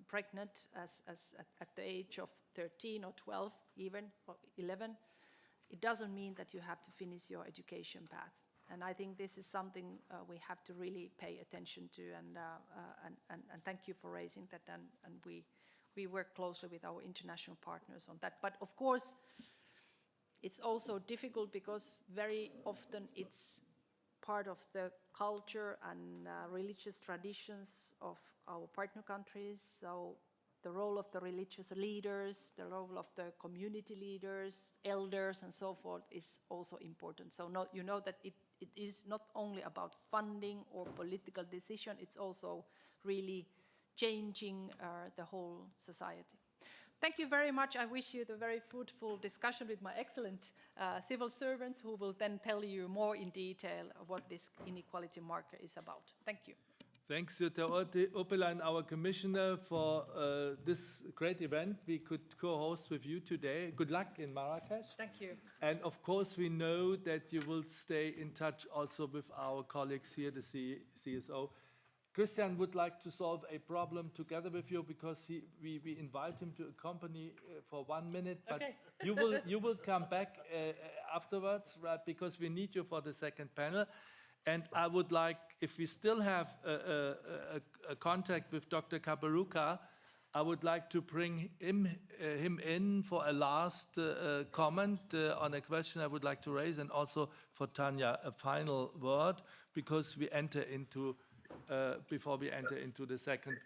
pregnant at the age of 13 or 12 even, or 11, it doesn't mean that you have to finish your education path. And I think this is something we have to really pay attention to, and thank you for raising that, and we work closely with our international partners on that. But of course, it's also difficult because very often it's part of the culture and religious traditions of our partner countries. So the role of the religious leaders, the role of the community leaders, elders, and so forth is also important. So you know that it is not only about funding or political decision, it's also really changing the whole society. Thank you very much. I wish you the very fruitful discussion with my excellent civil servants, who will then tell you more in detail what this inequality marker is about. Thank you. Thanks, Jutta Urpilainen, our commissioner, for this great event we could co-host with you today. Good luck in Marrakesh. Thank you. And of course, we know that you will stay in touch also with our colleagues here, the CSO. Christian would like to solve a problem together with you, because we invite him to accompany for 1 minute, but okay. you will come back afterwards, right? Because we need you for the second panel. And I would like, if we still have a contact with Dr. Kabaruka, I would like to bring him in for a last comment on a question I would like to raise, and also for Tanya a final word, because we enter into before we enter into the second.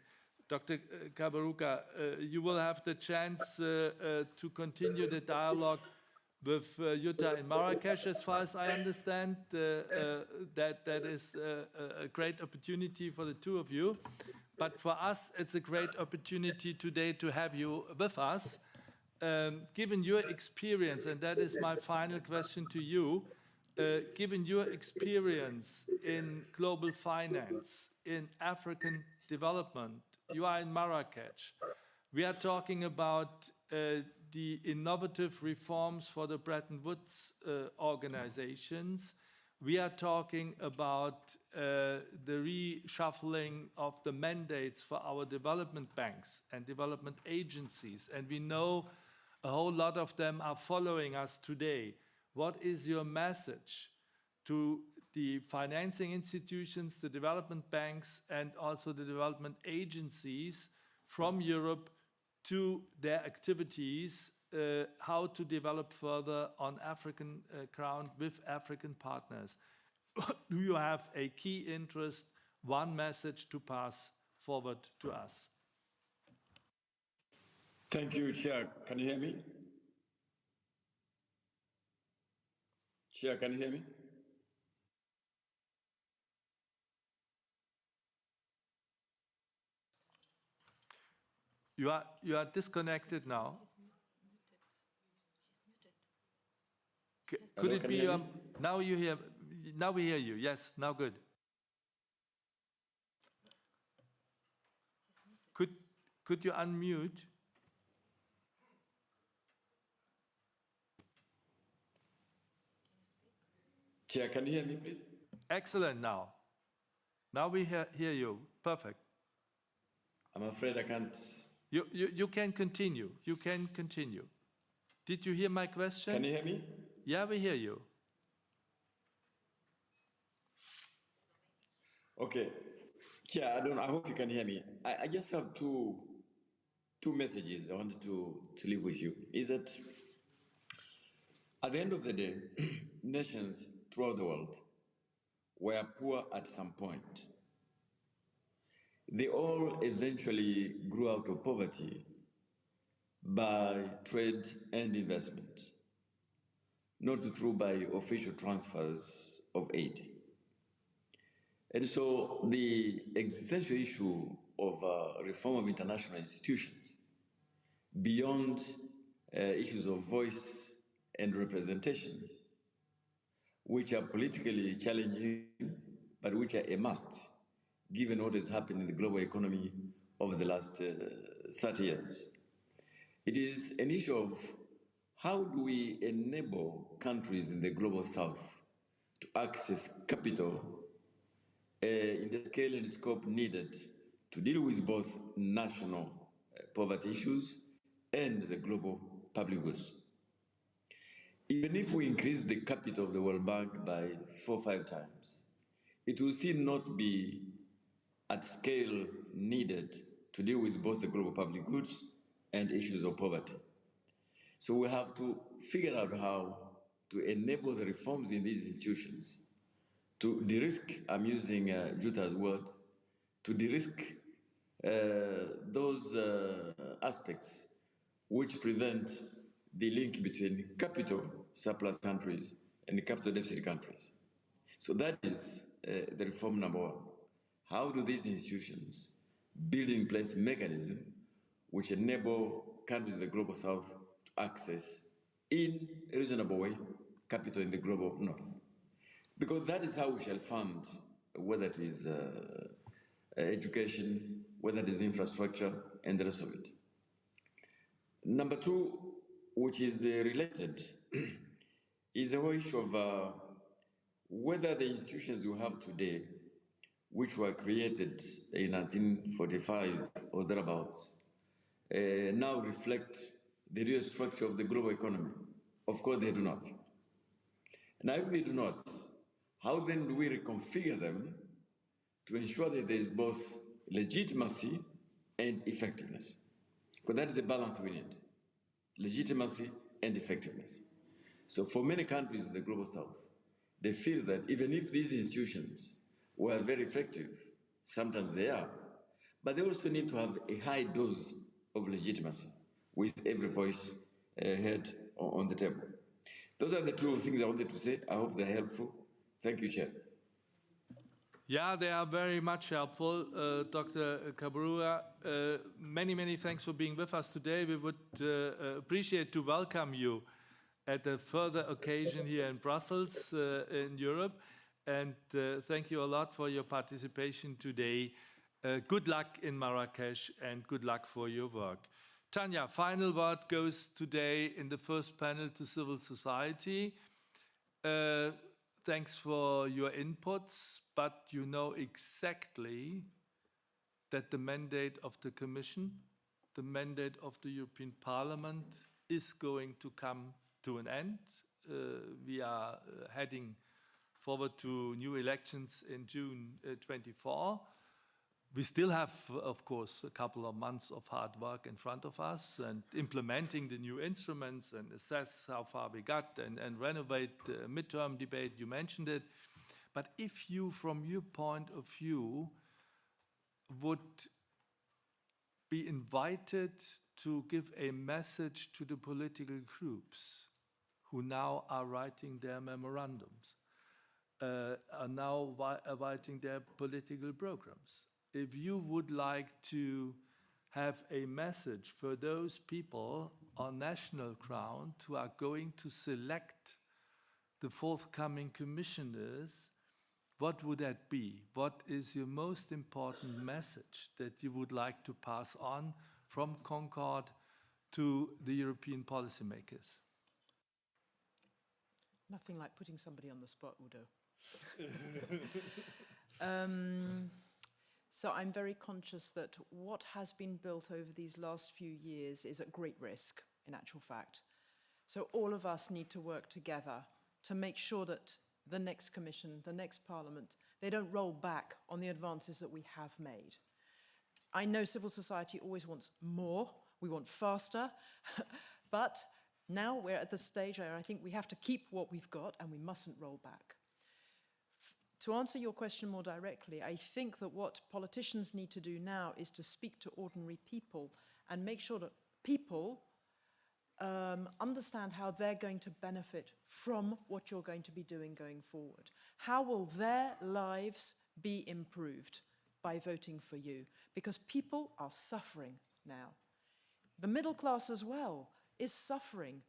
Dr. Kabaruka, you will have the chance to continue the dialogue with Jutta in Marrakesh, as far as I understand. That is a great opportunity for the two of you. But for us, it's a great opportunity today to have you with us. Given your experience, and that is my final question to you, given your experience in global finance, in African development, you are in Marrakesh. We are talking about the innovative reforms for the Bretton Woods organizations. We are talking about the reshuffling of the mandates for our development banks and development agencies. And we know a whole lot of them are following us today. What is your message to the financing institutions, the development banks, and also the development agencies from Europe to their activities, how to develop further on African ground with African partners? Do you have a key interest, one message to pass forward to us? Thank you, Chair. Can you hear me? Chair, can you hear me? You are disconnected now. Could it be now you hear? Now we hear you. Yes, now good. Could you unmute? Chair, can you hear me, please? Excellent. Now we hear you. Perfect. I'm afraid I can't. You can continue. You can continue. Did you hear my question? Can you hear me? Yeah, we hear you. Okay. Chair, I hope you can hear me. I just have two messages I wanted to leave with you. Is that at the end of the day, nations throughout the world were poor at some point. They all eventually grew out of poverty by trade and investment, not through by official transfers of aid. And so the existential issue of reform of international institutions, beyond issues of voice and representation, which are politically challenging, but which are a must, given what has happened in the global economy over the last 30 years. It is an issue of how do we enable countries in the global south to access capital in the scale and scope needed to deal with both national poverty issues and the global public goods. Even if we increase the capital of the World Bank by 4 or 5 times, it will still not be at scale needed to deal with both the global public goods and issues of poverty. So we have to figure out how to enable the reforms in these institutions, to de-risk, I'm using Juta's word, to de-risk those aspects which prevent the link between capital surplus countries and capital deficit countries. So that is the reform number one. How do these institutions build in place a mechanism which enable countries in the global south to access in a reasonable way capital in the global north? Because that is how we shall fund, whether it is education, whether it is infrastructure, and the rest of it. Number two, which is related, is the whole issue of whether the institutions we have today, which were created in 1945 or thereabouts, now reflect the real structure of the global economy. Of course, they do not. Now, if they do not, how then do we reconfigure them to ensure that there is both legitimacy and effectiveness? Because that is the balance we need, legitimacy and effectiveness. So for many countries in the global south, they feel that even if these institutions were very effective, sometimes they are, but they also need to have a high dose of legitimacy with every voice heard on the table. Those are the two things I wanted to say. I hope they're helpful. Thank you, Chair. Yeah, they are very much helpful, Dr. Kabrua. Many thanks for being with us today. We would appreciate to welcome you at a further occasion here in Brussels, in Europe. And thank you a lot for your participation today. Good luck in Marrakesh and good luck for your work. Tanya, final word goes today in the first panel to civil society. Thanks for your inputs, but you know exactly that the mandate of the Commission, the mandate of the European Parliament is going to come to an end. We are heading forward to new elections in June 24. We still have, of course, a couple of months of hard work in front of us and implementing the new instruments and assess how far we got and renovate the midterm debate, you mentioned it. But if you, from your point of view, would be invited to give a message to the political groups who now are writing their memorandums, are now writing their political programs, if you would like to have a message for those people on national ground who are going to select the forthcoming commissioners, what would that be? What is your most important message that you would like to pass on from Concord to the European policymakers? Nothing like putting somebody on the spot, Udo. So I'm very conscious that what has been built over these last few years is at great risk, in actual fact. So all of us need to work together to make sure that the next Commission, the next Parliament, they don't roll back on the advances that we have made. I know civil society always wants more, we want faster, but now we're at the stage where I think we have to keep what we've got and we mustn't roll back. To answer your question more directly, I think that what politicians need to do now is to speak to ordinary people and make sure that people understand how they're going to benefit from what you're going to be doing going forward. How will their lives be improved by voting for you? Because people are suffering now. The middle class as well is suffering.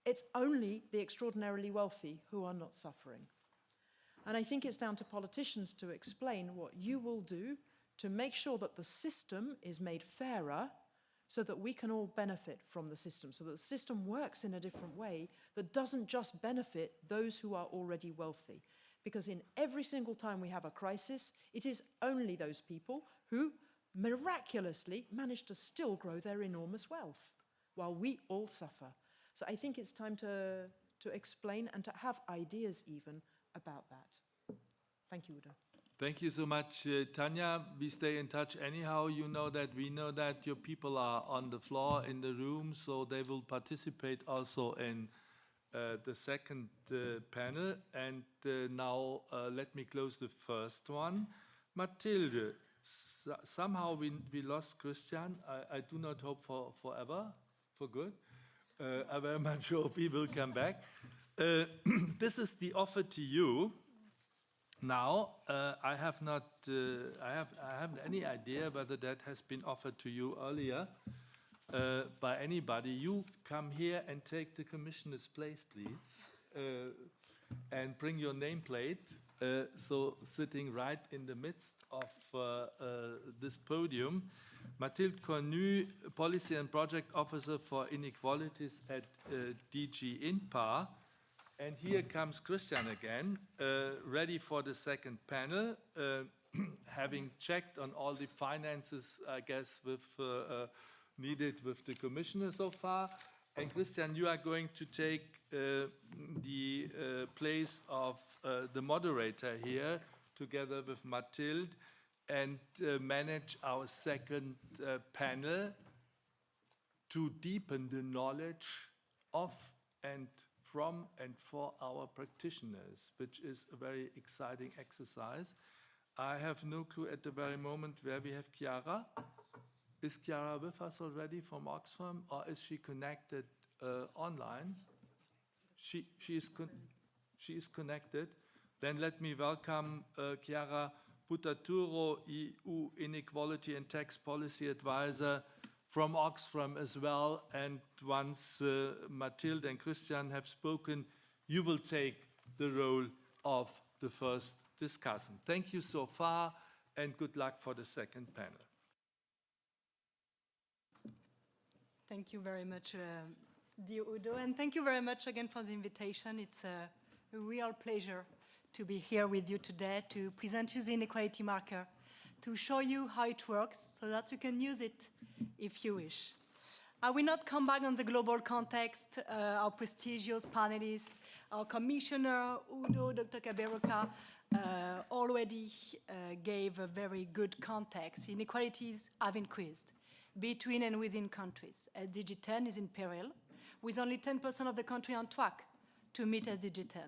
It's only the extraordinarily wealthy who are not suffering. And I think it's down to politicians to explain what you will do to make sure that the system is made fairer so that we can all benefit from the system, so that the system works in a different way that doesn't just benefit those who are already wealthy. Because in every single time we have a crisis, it is only those people who miraculously manage to still grow their enormous wealth, while we all suffer. So I think it's time to explain and to have ideas even about that. Thank you, Udo. Thank you so much, Tanya. We stay in touch anyhow. You know that we know that your people are on the floor in the room, so they will participate also in the second panel. And now let me close the first one. Mathilde, somehow we lost Christian. I do not hope for forever, for good. I very much hope he will come back. This is the offer to you. Now, I haven't any idea whether that has been offered to you earlier by anybody. You come here and take the commissioner's place, please, and bring your nameplate. So sitting right in the midst of this podium, Mathilde Cornu, Policy and Project Officer for Inequalities at DG INPA. And here comes Christian again, ready for the second panel, having checked on all the finances, I guess, needed with the commissioner so far. And Christian, you are going to take the place of the moderator here, together with Mathilde, and manage our second panel to deepen the knowledge of and from and for our practitioners, which is a very exciting exercise. I have no clue at the very moment where we have Chiara. Is Chiara with us already from Oxfam, or is she connected online? She is connected. Then let me welcome Chiara Butaturo, EU Inequality and Tax Policy Advisor from Oxfam as well. And once Mathilde and Christian have spoken, you will take the role of the first discussant. Thank you so far, and good luck for the second panel. Thank you very much, dear Udo, and thank you very much again for the invitation. It's a real pleasure to be here with you today to present you the inequality marker, to show you how it works so that you can use it if you wish. I will not come back on the global context. Our prestigious panelists, our commissioner, Udo, Dr. Kaberuka, already gave a very good context. Inequalities have increased between and within countries. SDG 10 is in peril, with only 10% of the country on track to meet SDG 10.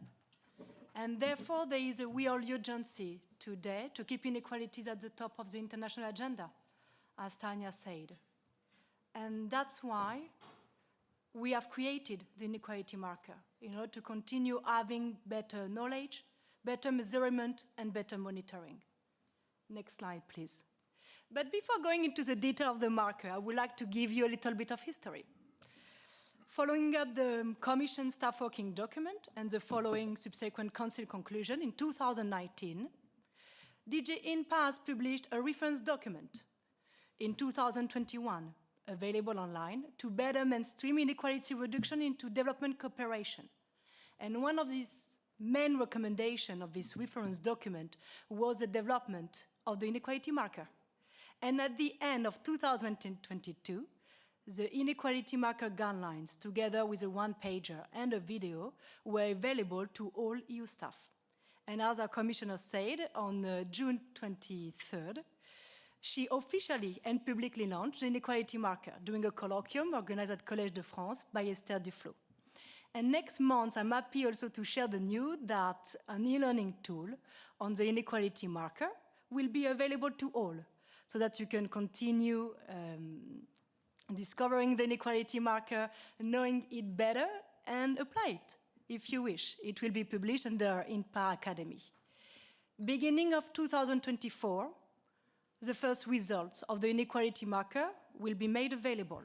And therefore, there is a real urgency today to keep inequalities at the top of the international agenda, as Tanya said. And that's why we have created the inequality marker, in order to continue having better knowledge, better measurement, and better monitoring. Next slide, please. But before going into the detail of the marker, I would like to give you a little bit of history. Following up the Commission staff working document and the following subsequent Council conclusion in 2019, DG INPA has published a reference document in 2021, available online, to better mainstream inequality reduction into development cooperation. And one of these main recommendations of this reference document was the development of the inequality marker. And at the end of 2022, the inequality marker guidelines, together with a one-pager and a video, were available to all EU staff. And as our commissioner said, on June 23rd, she officially and publicly launched the inequality marker during a colloquium organized at Collège de France by Esther Duflo. And next month, I'm happy also to share the news that an e-learning tool on the inequality marker will be available to all, so that you can continue discovering the inequality marker, knowing it better, and apply it if you wish. It will be published under INPA Academy. Beginning of 2024, the first results of the inequality marker will be made available.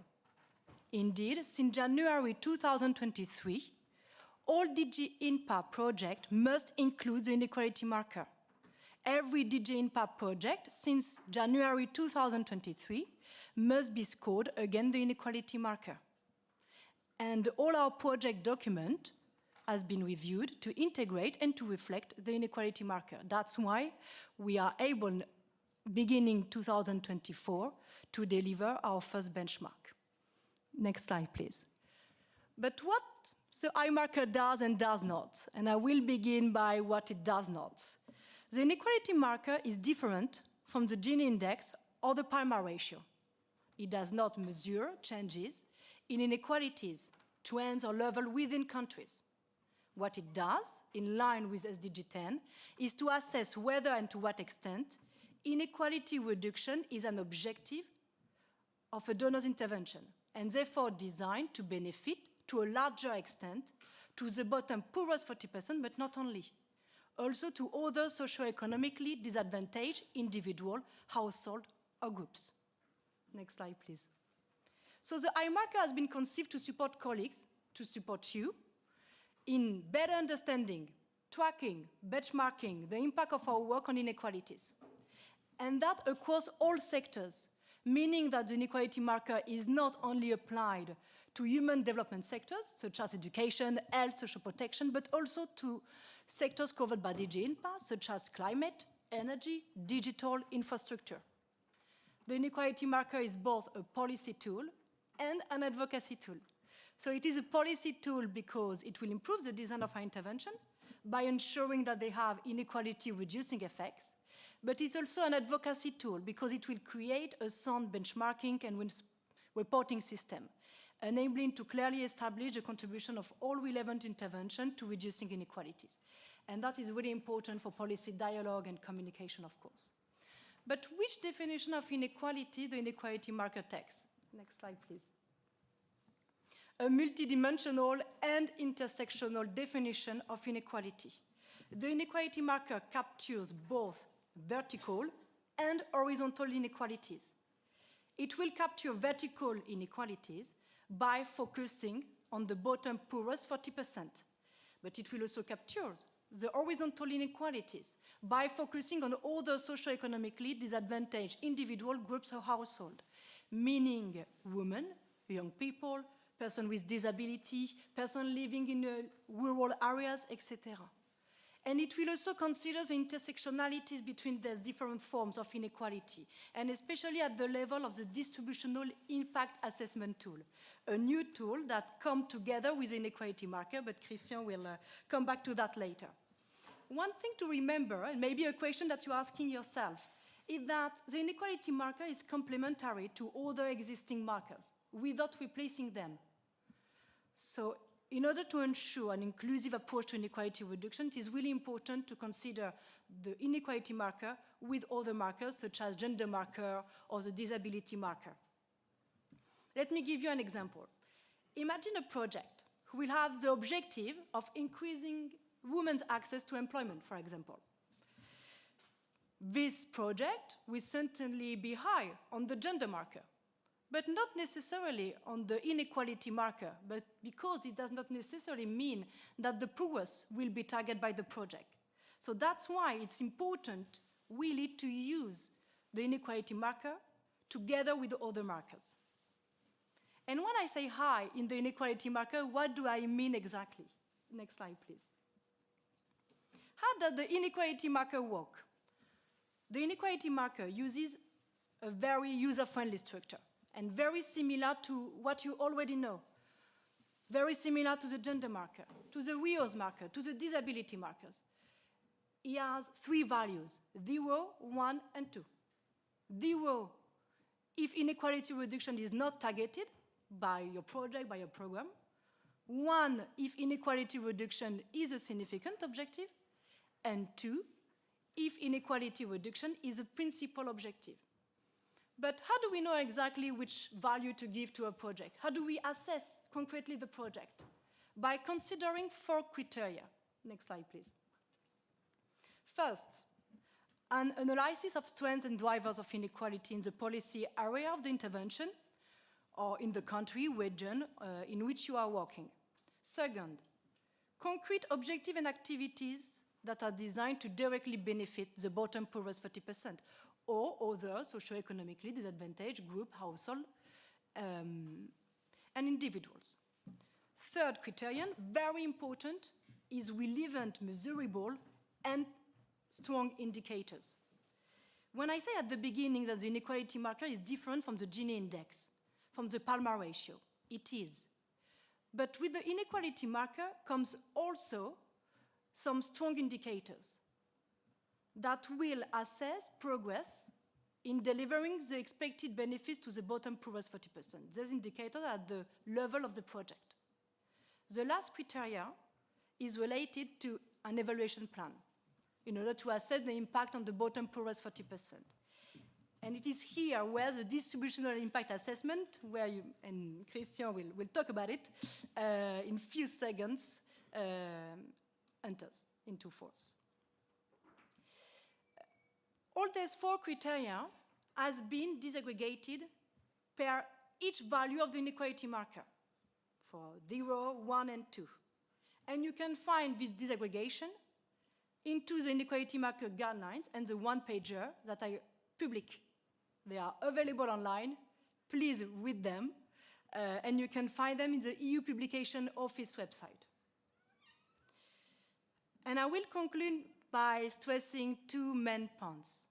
Indeed, since January 2023, all DG INPA projects must include the inequality marker. Every DG INPA project since January 2023 must be scored against the inequality marker. And all our project document has been reviewed to integrate and to reflect the inequality marker. That's why we are able, beginning 2024, to deliver our first benchmark. Next slide, please. But what the I marker does and does not, and I will begin by what it does not. The inequality marker is different from the Gini index or the PALMA ratio. It does not measure changes in inequalities, trends, or level within countries. What it does, in line with SDG 10, is to assess whether and to what extent inequality reduction is an objective of a donor's intervention, and therefore designed to benefit to a larger extent to the bottom poorest 40%, but not only. Also to other socioeconomically disadvantaged individual, household, or groups. Next slide, please. So the I marker has been conceived to support colleagues, to support you, in better understanding, tracking, benchmarking the impact of our work on inequalities. And that across all sectors, meaning that the inequality marker is not only applied to human development sectors, such as education, health, social protection, but also to sectors covered by DG INPA, such as climate, energy, digital, infrastructure. The inequality marker is both a policy tool and an advocacy tool. So it is a policy tool because it will improve the design of our intervention by ensuring that they have inequality reducing effects. But it's also an advocacy tool because it will create a sound benchmarking and reporting system, enabling to clearly establish the contribution of all relevant intervention to reducing inequalities. And that is really important for policy dialogue and communication, of course. But which definition of inequality the inequality marker takes? Next slide, please. A multidimensional and intersectional definition of inequality. The inequality marker captures both vertical and horizontal inequalities. It will capture vertical inequalities by focusing on the bottom poorest 40%, but it will also capture the horizontal inequalities by focusing on other socioeconomically disadvantaged individual groups or households, meaning women, young people, persons with disability, persons living in rural areas, etc. And it will also consider the intersectionalities between these different forms of inequality, and especially at the level of the distributional impact assessment tool, a new tool that comes together with the inequality marker, but Christian will come back to that later. One thing to remember, and maybe a question that you're asking yourself, is that the inequality marker is complementary to other existing markers without replacing them. So in order to ensure an inclusive approach to inequality reduction, it is really important to consider the inequality marker with other markers, such as gender marker or the disability marker. Let me give you an example. Imagine a project who will have the objective of increasing women's access to employment, for example. This project will certainly be high on the gender marker, but not necessarily on the inequality marker, but because it does not necessarily mean that the poorest will be targeted by the project. So that's why it's important really to use the inequality marker together with the other markers. And when I say high in the inequality marker, what do I mean exactly? Next slide, please. How does the inequality marker work? The inequality marker uses a very user-friendly structure, and very similar to what you already know. Very similar to the gender marker, to the WIOS marker, to the disability markers. It has 3 values, 0, 1, and 2. 0, if inequality reduction is not targeted by your project, by your program. 1, if inequality reduction is a significant objective. And 2, if inequality reduction is a principal objective. But how do we know exactly which value to give to a project? How do we assess concretely the project? By considering 4 criteria. Next slide, please. First, an analysis of strengths and drivers of inequality in the policy area of the intervention or in the country, region in which you are working. Second, concrete objectives and activities that are designed to directly benefit the bottom poorest 30% or other socioeconomically disadvantaged group, household, and individuals. Third criterion, very important, is relevant, measurable, and strong indicators. When I say at the beginning that the inequality marker is different from the Gini index, from the Palmer ratio, it is. But with the inequality marker comes also some strong indicators that will assess progress in delivering the expected benefits to the bottom poorest 40%. These indicators are at the level of the project. The last criteria is related to an evaluation plan in order to assess the impact on the bottom poorest 40%. And it is here where the distributional impact assessment, where you, and Christian will talk about it in few seconds, enters into force. All these 4 criteria has been disaggregated per each value of the inequality marker for 0, 1, and 2. And you can find this disaggregation into the inequality marker guidelines and the one-pager that are public. They are available online. Please read them. And you can find them in the EU Publication Office website. And I will conclude by stressing 2 main points.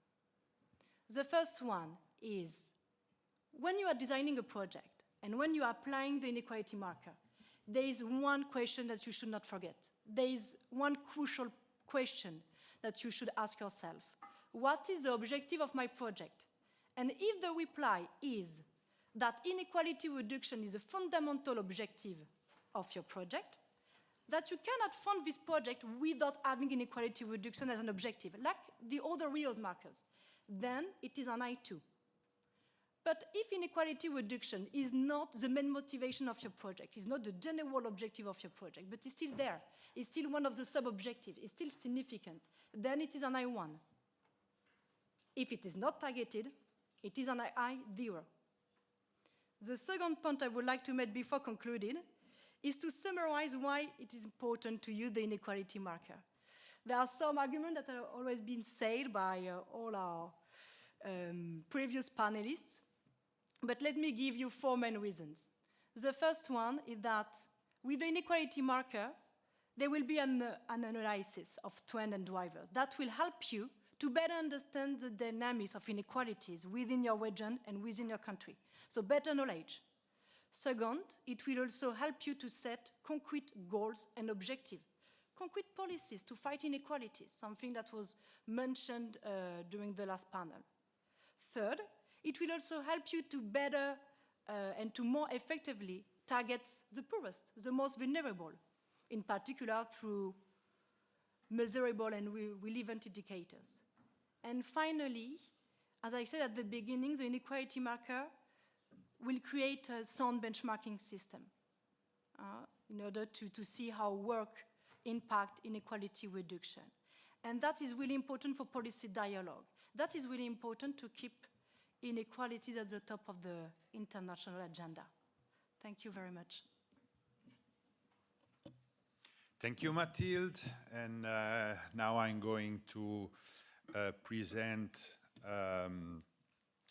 The first one is, when you are designing a project and when you are applying the inequality marker, there is one question that you should not forget. There is one crucial question that you should ask yourself. What is the objective of my project? And if the reply is that inequality reduction is a fundamental objective of your project, that you cannot fund this project without having inequality reduction as an objective, like the other RIOS markers, then it is an I2. But if inequality reduction is not the main motivation of your project, is not the general objective of your project, but it's still there, it's still one of the sub-objectives, it's still significant, then it is an I1. If it is not targeted, it is an I0. The second point I would like to make before concluding is to summarize why it is important to use the inequality marker. There are some arguments that have always been said by all our previous panelists, but let me give you 4 main reasons. The first one is that with the inequality marker, there will be an analysis of trends and drivers that will help you to better understand the dynamics of inequalities within your region and within your country. So better knowledge. Second, it will also help you to set concrete goals and objectives, concrete policies to fight inequalities, something that was mentioned during the last panel. Third, it will also help you to better and to more effectively target the poorest, the most vulnerable, in particular through measurable and relevant indicators. And finally, as I said at the beginning, the inequality marker will create a sound benchmarking system in order to see how work impact inequality reduction. And that is really important for policy dialogue. That is really important to keep inequalities at the top of the international agenda. Thank you very much. Thank you, Mathilde. And now I'm going to present,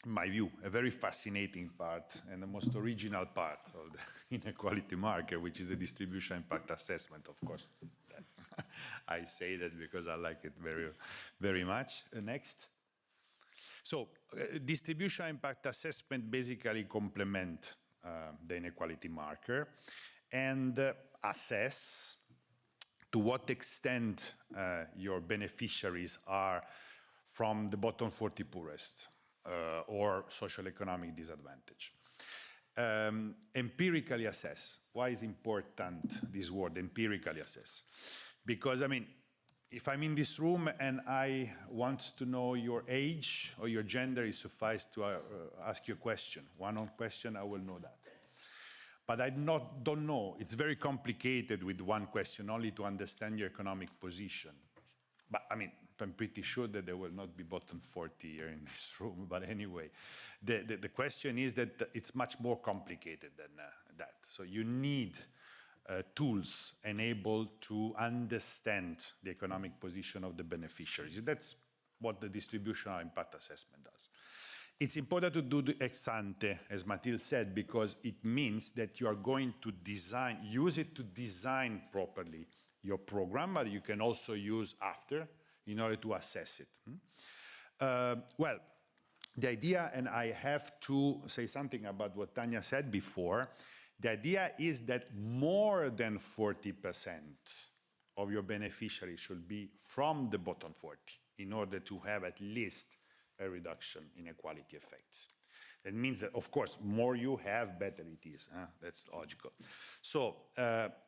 my view, a very fascinating part and the most original part of the inequality marker, which is the distribution impact assessment, of course. I say that because I like it very, very much. Next. So, distribution impact assessment basically complement the inequality marker and assess to what extent your beneficiaries are from the bottom 40 poorest or social economic disadvantage. Empirically assess. Why is important this word, empirically assess? Because, I mean, if I'm in this room and I want to know your age or your gender, it suffices to ask you a question. One question, I will know that. But I don't know. It's very complicated with one question, only to understand your economic position. But I mean, I'm pretty sure that there will not be bottom 40 here in this room. But anyway, the question is that it's much more complicated than that. So you need tools enabled to understand the economic position of the beneficiaries. That's what the distributional impact assessment does. It's important to do the ex ante, as Mathilde said, because it means that you are going to use it to design properly your program, but you can also use after in order to assess it. Well, the idea, and I have to say something about what Tanya said before, the idea is that more than 40% of your beneficiaries should be from the bottom 40 in order to have at least a reduction in inequality effects. That means that, of course, more you have, better it is. That's logical. So,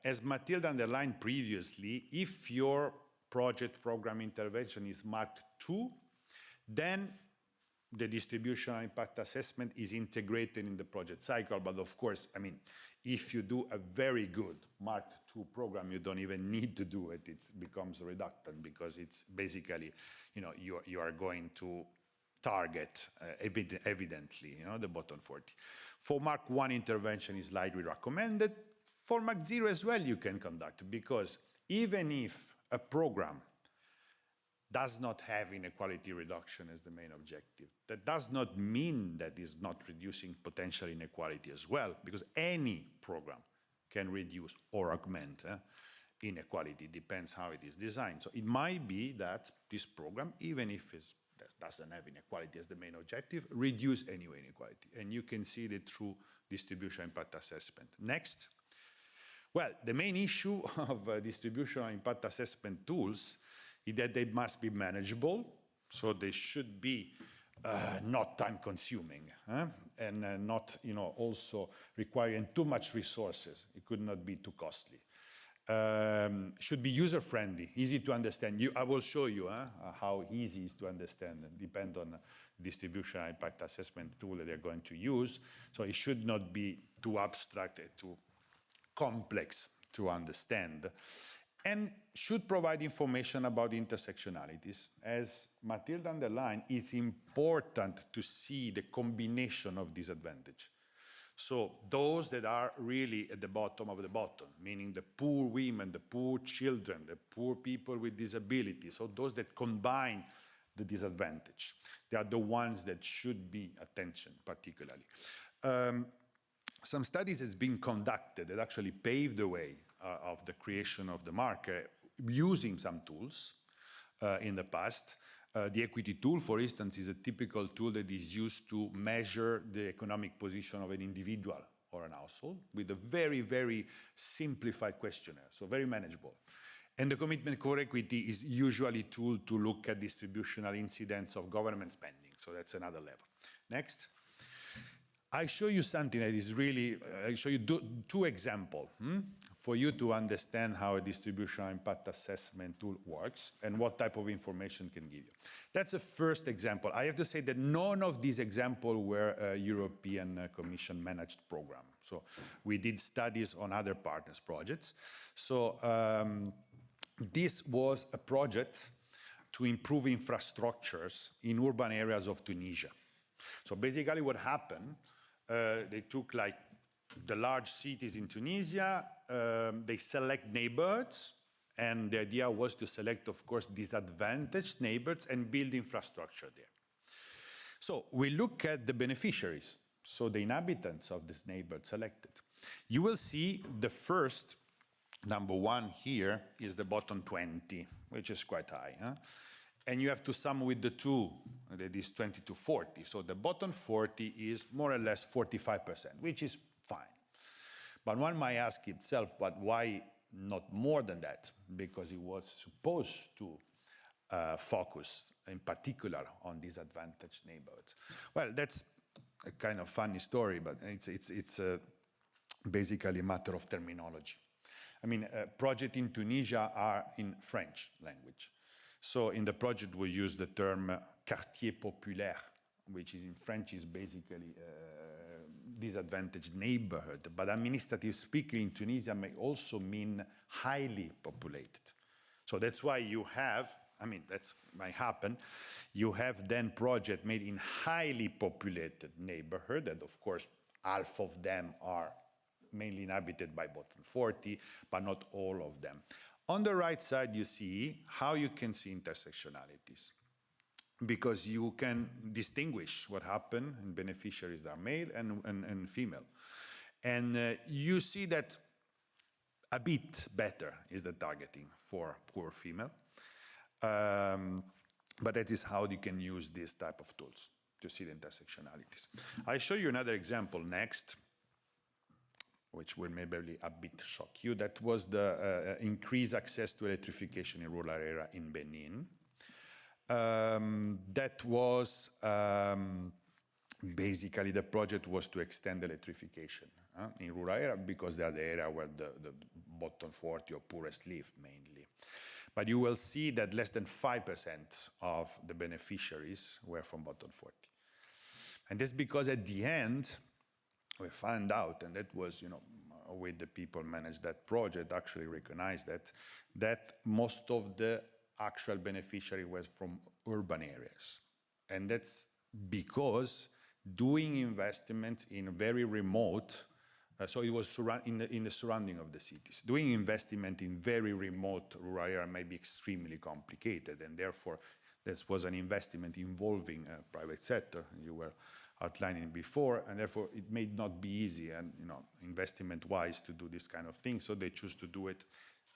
as Mathilde underlined previously, if your project program intervention is marked 2, then the distributional impact assessment is integrated in the project cycle. But of course, I mean, if you do a very good marked 2 program, you don't even need to do it. It becomes reductant because it's basically, you are going to target evidently, the bottom 40. For Mark 1 intervention is lightly recommended. For Mark 0 as well you can conduct, because even if a program does not have inequality reduction as the main objective, that does not mean that it's not reducing potential inequality as well, because any program can reduce or augment inequality. Depends how it is designed. So it might be that this program, even if it doesn't have inequality as the main objective, reduce anyway inequality. And you can see it through distribution impact assessment. Next. Well, the main issue of distribution impact assessment tools is that they must be manageable, so they should be not time-consuming, and not, also requiring too much resources. It could not be too costly. Should be user-friendly, easy to understand. I will show you how easy it is to understand, and depend on the distribution impact assessment tool that they're going to use. So it should not be too abstract, too complex to understand, and should provide information about intersectionalities. As Mathilde underlined, it's important to see the combination of disadvantage. So those that are really at the bottom of the bottom, meaning the poor women, the poor children, the poor people with disabilities, so those that combine the disadvantage, they are the ones that should be attention particularly. Some studies has been conducted that actually paved the way of the creation of the marker using some tools in the past. The equity tool, for instance, is a typical tool that is used to measure the economic position of an individual or an household with a very, very simplified questionnaire, so very manageable. And the commitment core equity is usually a tool to look at distributional incidence of government spending, so that's another level. Next. I show you something that is really, I show you 2 examples for you to understand how a distributional impact assessment tool works and what type of information can give you. That's the first example. I have to say that none of these examples were a European Commission managed program. So we did studies on other partners' projects. So this was a project to improve infrastructures in urban areas of Tunisia. So basically what happened, they took like the large cities in Tunisia, they select neighborhoods, and the idea was to select, of course, disadvantaged neighborhoods and build infrastructure there. So we look at the beneficiaries, so the inhabitants of this neighborhood selected. You will see the first, number 1 here, is the bottom 20, which is quite high. And you have to sum with the 2, that is 20 to 40. So the bottom 40 is more or less 45%, which is fine. But one might ask itself, but why not more than that? Because it was supposed to focus in particular on disadvantaged neighborhoods. Well, that's a kind of funny story, but it's basically a matter of terminology. I mean, projects in Tunisia are in French language. So in the project we use the term quartier populaire, which is in French is basically disadvantaged neighborhood, but administrative speaking in Tunisia may also mean highly populated. So that's why you have, I mean, that might happen, you have then projects made in highly populated neighborhood, and of course half of them are mainly inhabited by bottom 40, but not all of them. On the right side, you see how you can see intersectionalities, because you can distinguish what happened, and beneficiaries are male and female. And you see that a bit better is the targeting for poor female. But that is how you can use this type of tools to see the intersectionalities. I'll show you another example next, which will maybe a bit shock you. That was the increased access to electrification in rural area in Benin. That was basically the project was to extend electrification in rural area, because they are the area where the bottom 40 or poorest live mainly. But you will see that less than 5% of the beneficiaries were from bottom 40. And that's because at the end, we found out, and that was, with the people manage that project, actually recognized that most of the actual beneficiary was from urban areas. And that's because doing investment in very remote, so it was in the surrounding of the cities. Doing investment in very remote rural area may be extremely complicated, and therefore this was an investment involving private sector. You were outlining before, and therefore it may not be easy and investment-wise to do this kind of thing. So they choose to do it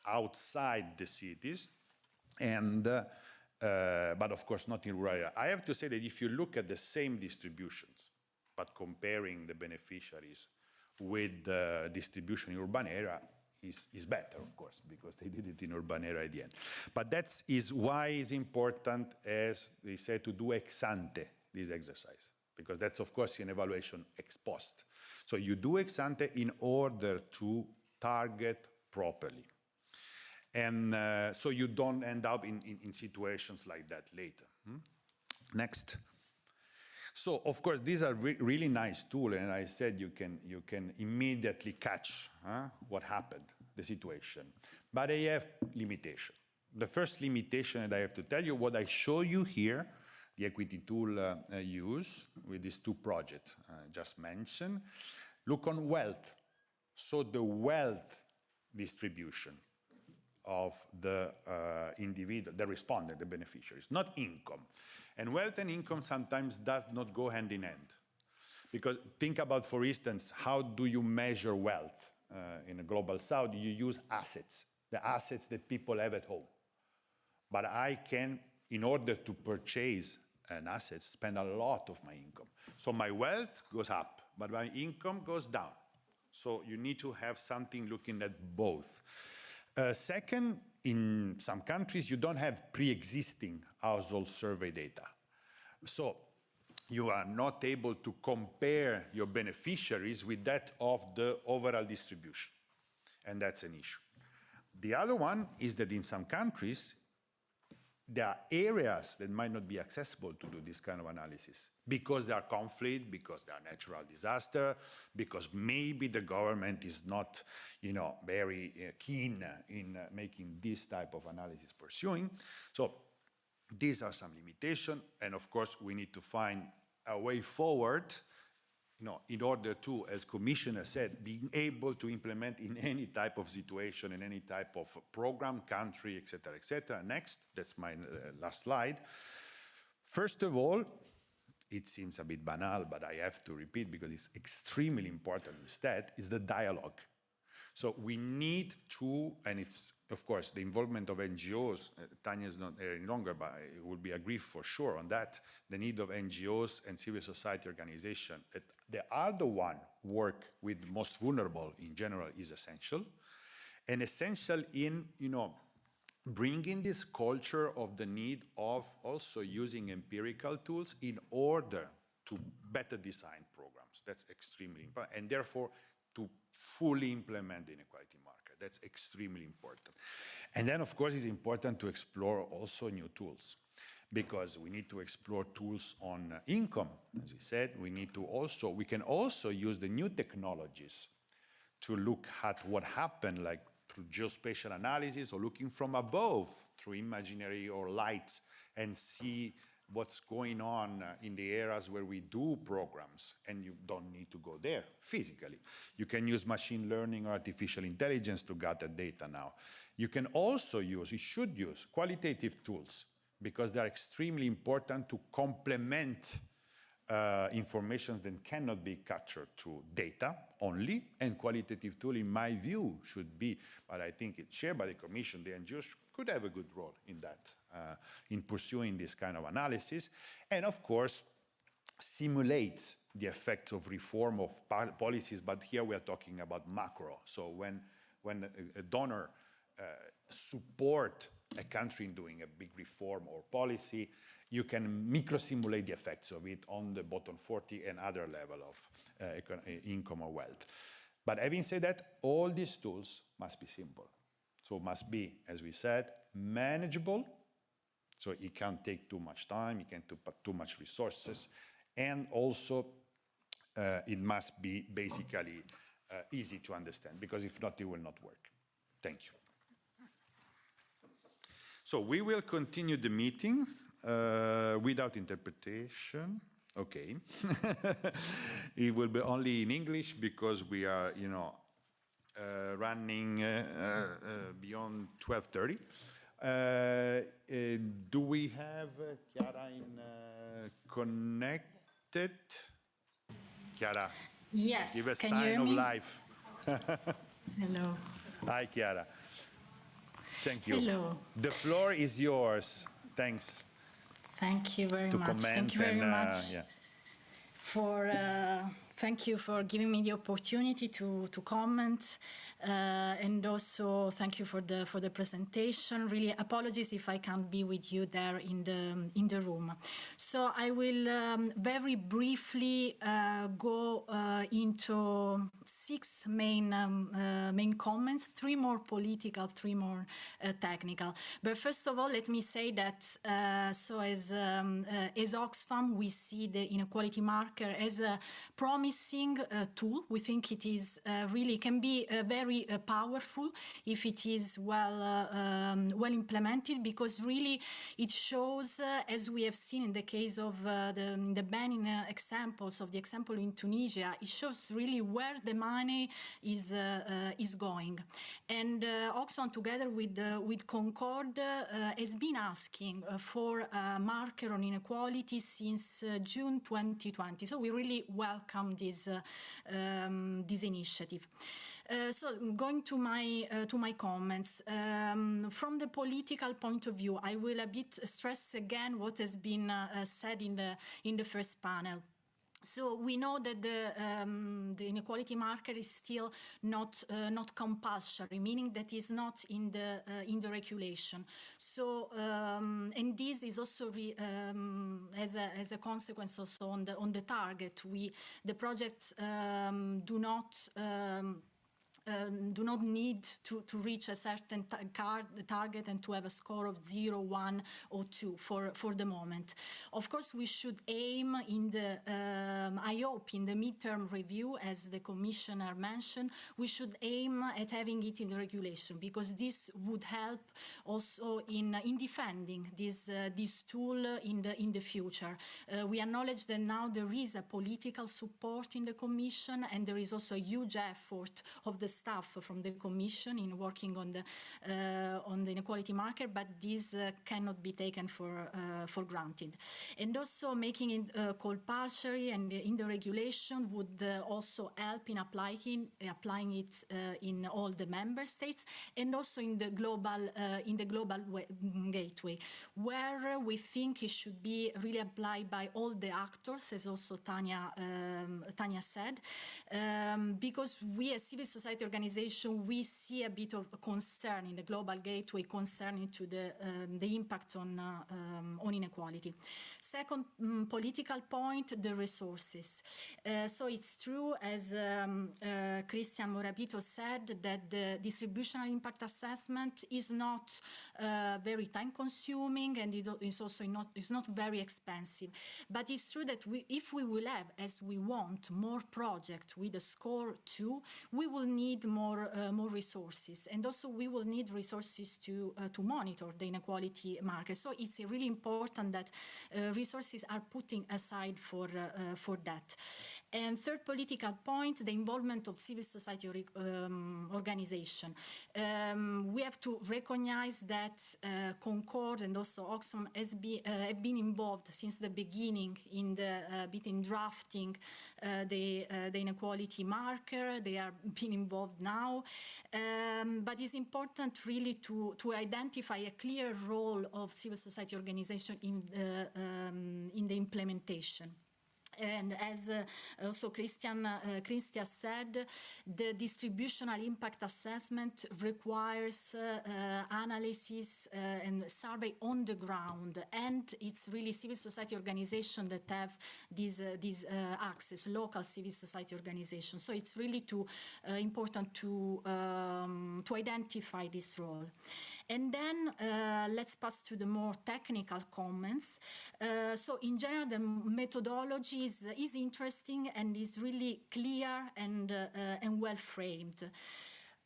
outside the cities, and but of course not in rural area. I have to say that if you look at the same distributions, but comparing the beneficiaries with the distribution in urban area, is better, of course, because they did it in urban area at the end. But that is why it's important, as they say, to do ex ante this exercise, because that's, of course, an evaluation ex post. So you do ex ante in order to target properly. And so you don't end up in situations like that later. Next. So, of course, these are really nice tools, and I said you can immediately catch what happened, the situation. But they have limitation. The first limitation that I have to tell you, what I show you here, the equity tool use with these two projects I just mentioned, look on wealth. So the wealth distribution of the individual, the respondent, the beneficiaries, not income. And wealth and income sometimes does not go hand in hand. Because think about, for instance, how do you measure wealth in the global south? You use assets, the assets that people have at home. But I can, in order to purchase an asset, spend a lot of my income. So my wealth goes up, but my income goes down. So you need to have something looking at both. Second, in some countries, you don't have pre-existing household survey data. So you are not able to compare your beneficiaries with that of the overall distribution. And that's an issue. The other one is that in some countries, there are areas that might not be accessible to do this kind of analysis because there are conflict, because there are natural disaster, because maybe the government is not, very keen in making this type of analysis pursuing. So these are some limitations, and of course we need to find a way forward, in order to, as Commissioner said, being able to implement in any type of situation, in any type of program, country, et cetera, et cetera. Next, that's my last slide. First of all, it seems a bit banal, but I have to repeat because it's extremely important instead, is the dialogue. So we need to, and it's, of course, the involvement of NGOs, Tanya is not here any longer, but it will be agreed for sure on that, the need of NGOs and civil society organizations, that they are the one work with most vulnerable in general is essential. And essential in, bringing this culture of the need of also using empirical tools in order to better design programs. That's extremely important, and therefore to fully implement the inequality market. That's extremely important. And then, of course, it's important to explore also new tools, because we need to explore tools on income. As we said, we can also use the new technologies to look at what happened, like through geospatial analysis or looking from above through imaginary or lights, and see what's going on in the areas where we do programs, and you don't need to go there physically. You can use machine learning or artificial intelligence to gather data now. You can also use, you should use, qualitative tools, because they're extremely important to complement information that cannot be captured through data only, and qualitative tool, in my view, should be, but I think it's shared by the Commission, the NGOs could have a good role in that, in pursuing this kind of analysis, and of course, simulate the effects of reform of policies, but here we are talking about macro. So when a donor support a country in doing a big reform or policy, you can micro-simulate the effects of it on the bottom 40 and other level of income or wealth. But having said that, all these tools must be simple. So must be, as we said, manageable, so it can't take too much time, it can't take too much resources, and also it must be basically easy to understand, because if not, it will not work. Thank you. So we will continue the meeting without interpretation. Okay. It will be only in English, because we are, running beyond 12:30. Do we have Chiara connected? Chiara. Yes. Give a Can sign you hear of me? life. Hello. Hi, Chiara. Thank you. Hello. The floor is yours. Thanks. Thank you very To much. comment Thank you very and, much yeah. for. Thank you for giving me the opportunity to comment, and also thank you for the presentation. Really, apologies if I can't be with you there in the room. So I will very briefly go into 6 main comments, 3 more political, 3 more technical. But first of all, let me say that so as Oxfam, we see the inequality marker as a promising tool. We think it is really can be very powerful if it is well implemented, because really it shows, as we have seen in the case of the banning examples of the example in Tunisia, it shows really where the money is going. And Oxfam, together with Concord, has been asking for a marker on inequality since June 2020. So we really welcome this initiative. So going to my comments, from the political point of view, I will a bit stress again what has been said in the first panel. So we know that the inequality marker is still not compulsory, meaning that is not in the regulation. So and this is also as a consequence also on the target. The projects do not need to reach a certain target and to have a score of 0, 1, or 2 for the moment. Of course, we should aim in the, I hope, in the midterm review, as the Commissioner mentioned, we should aim at having it in the regulation, because this would help also in defending this tool in the future. We acknowledge that now there is a political support in the Commission, and there is also a huge effort of the staff from the Commission in working on the inequality marker, but this cannot be taken for granted. And also making it compulsory and in the regulation would also help in applying it in all the member states, and also in the global gateway, where we think it should be really applied by all the actors, as also Tanya said, because we as civil society organization, we see a bit of concern in the Global Gateway concerning to the impact on inequality. Second political point, the resources. So it's true, as Christian Morabito said, that the distributional impact assessment is not very time-consuming, and it is also not very expensive. But it's true that if we will have, as we want, more projects with a score 2, we will need more resources, and also we will need resources to monitor the inequality market. So it's really important that resources are putting aside for that. And third political point, the involvement of civil society organization. We have to recognize that Concord and also Oxfam have been involved since the beginning in drafting the inequality marker. They are being involved now. But it's important really to identify a clear role of civil society organization in the implementation. And as also Christian said, the distributional impact assessment requires analysis and survey on the ground, and it's really civil society organizations that have this access, local civil society organizations. So it's really important to identify this role. And then let's pass to the more technical comments. So in general, the methodology is interesting and is really clear and well framed.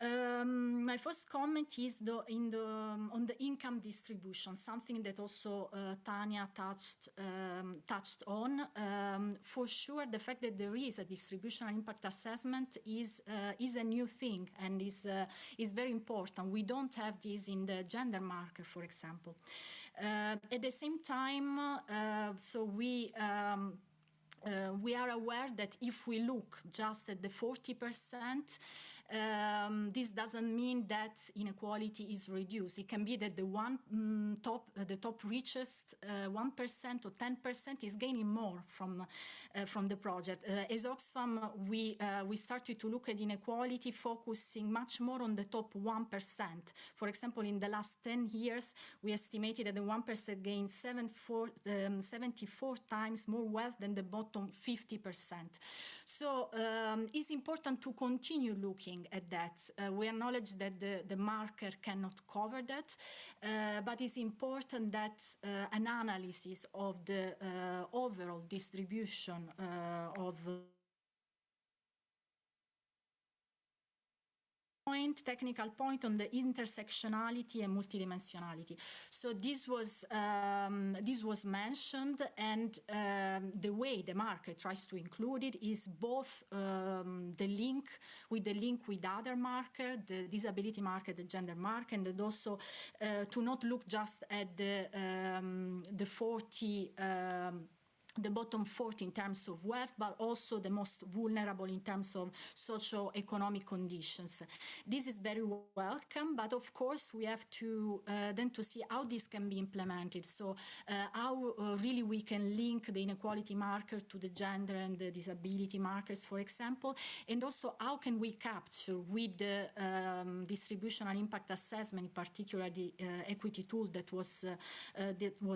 My first comment is on the income distribution, something that also Tanya touched on. For sure, the fact that there is a distributional impact assessment is a new thing and is very important. We don't have this in the gender marker, for example. At the same time, so we are aware that if we look just at the 40%, this doesn't mean that inequality is reduced. It can be that the top richest 1% or 10% is gaining more from the project. As Oxfam, we started to look at inequality focusing much more on the top 1%. For example, in the last 10 years, we estimated that the 1% gained 74 times more wealth than the bottom 50%. So it's important to continue looking at that. We acknowledge that the marker cannot cover that, but it's important that an analysis of the overall distribution of technical point on the intersectionality and multidimensionality. So this was mentioned, and the way the market tries to include it is both the link with other marker, the disability marker, the gender marker, and also to not look just at the 40. The bottom 40 in terms of wealth, but also the most vulnerable in terms of socio-economic conditions. This is very welcome, but of course we have to then to see how this can be implemented. So how really we can link the inequality marker to the gender and the disability markers, for example, and also how can we capture with the distributional impact assessment, in particular the equity tool that was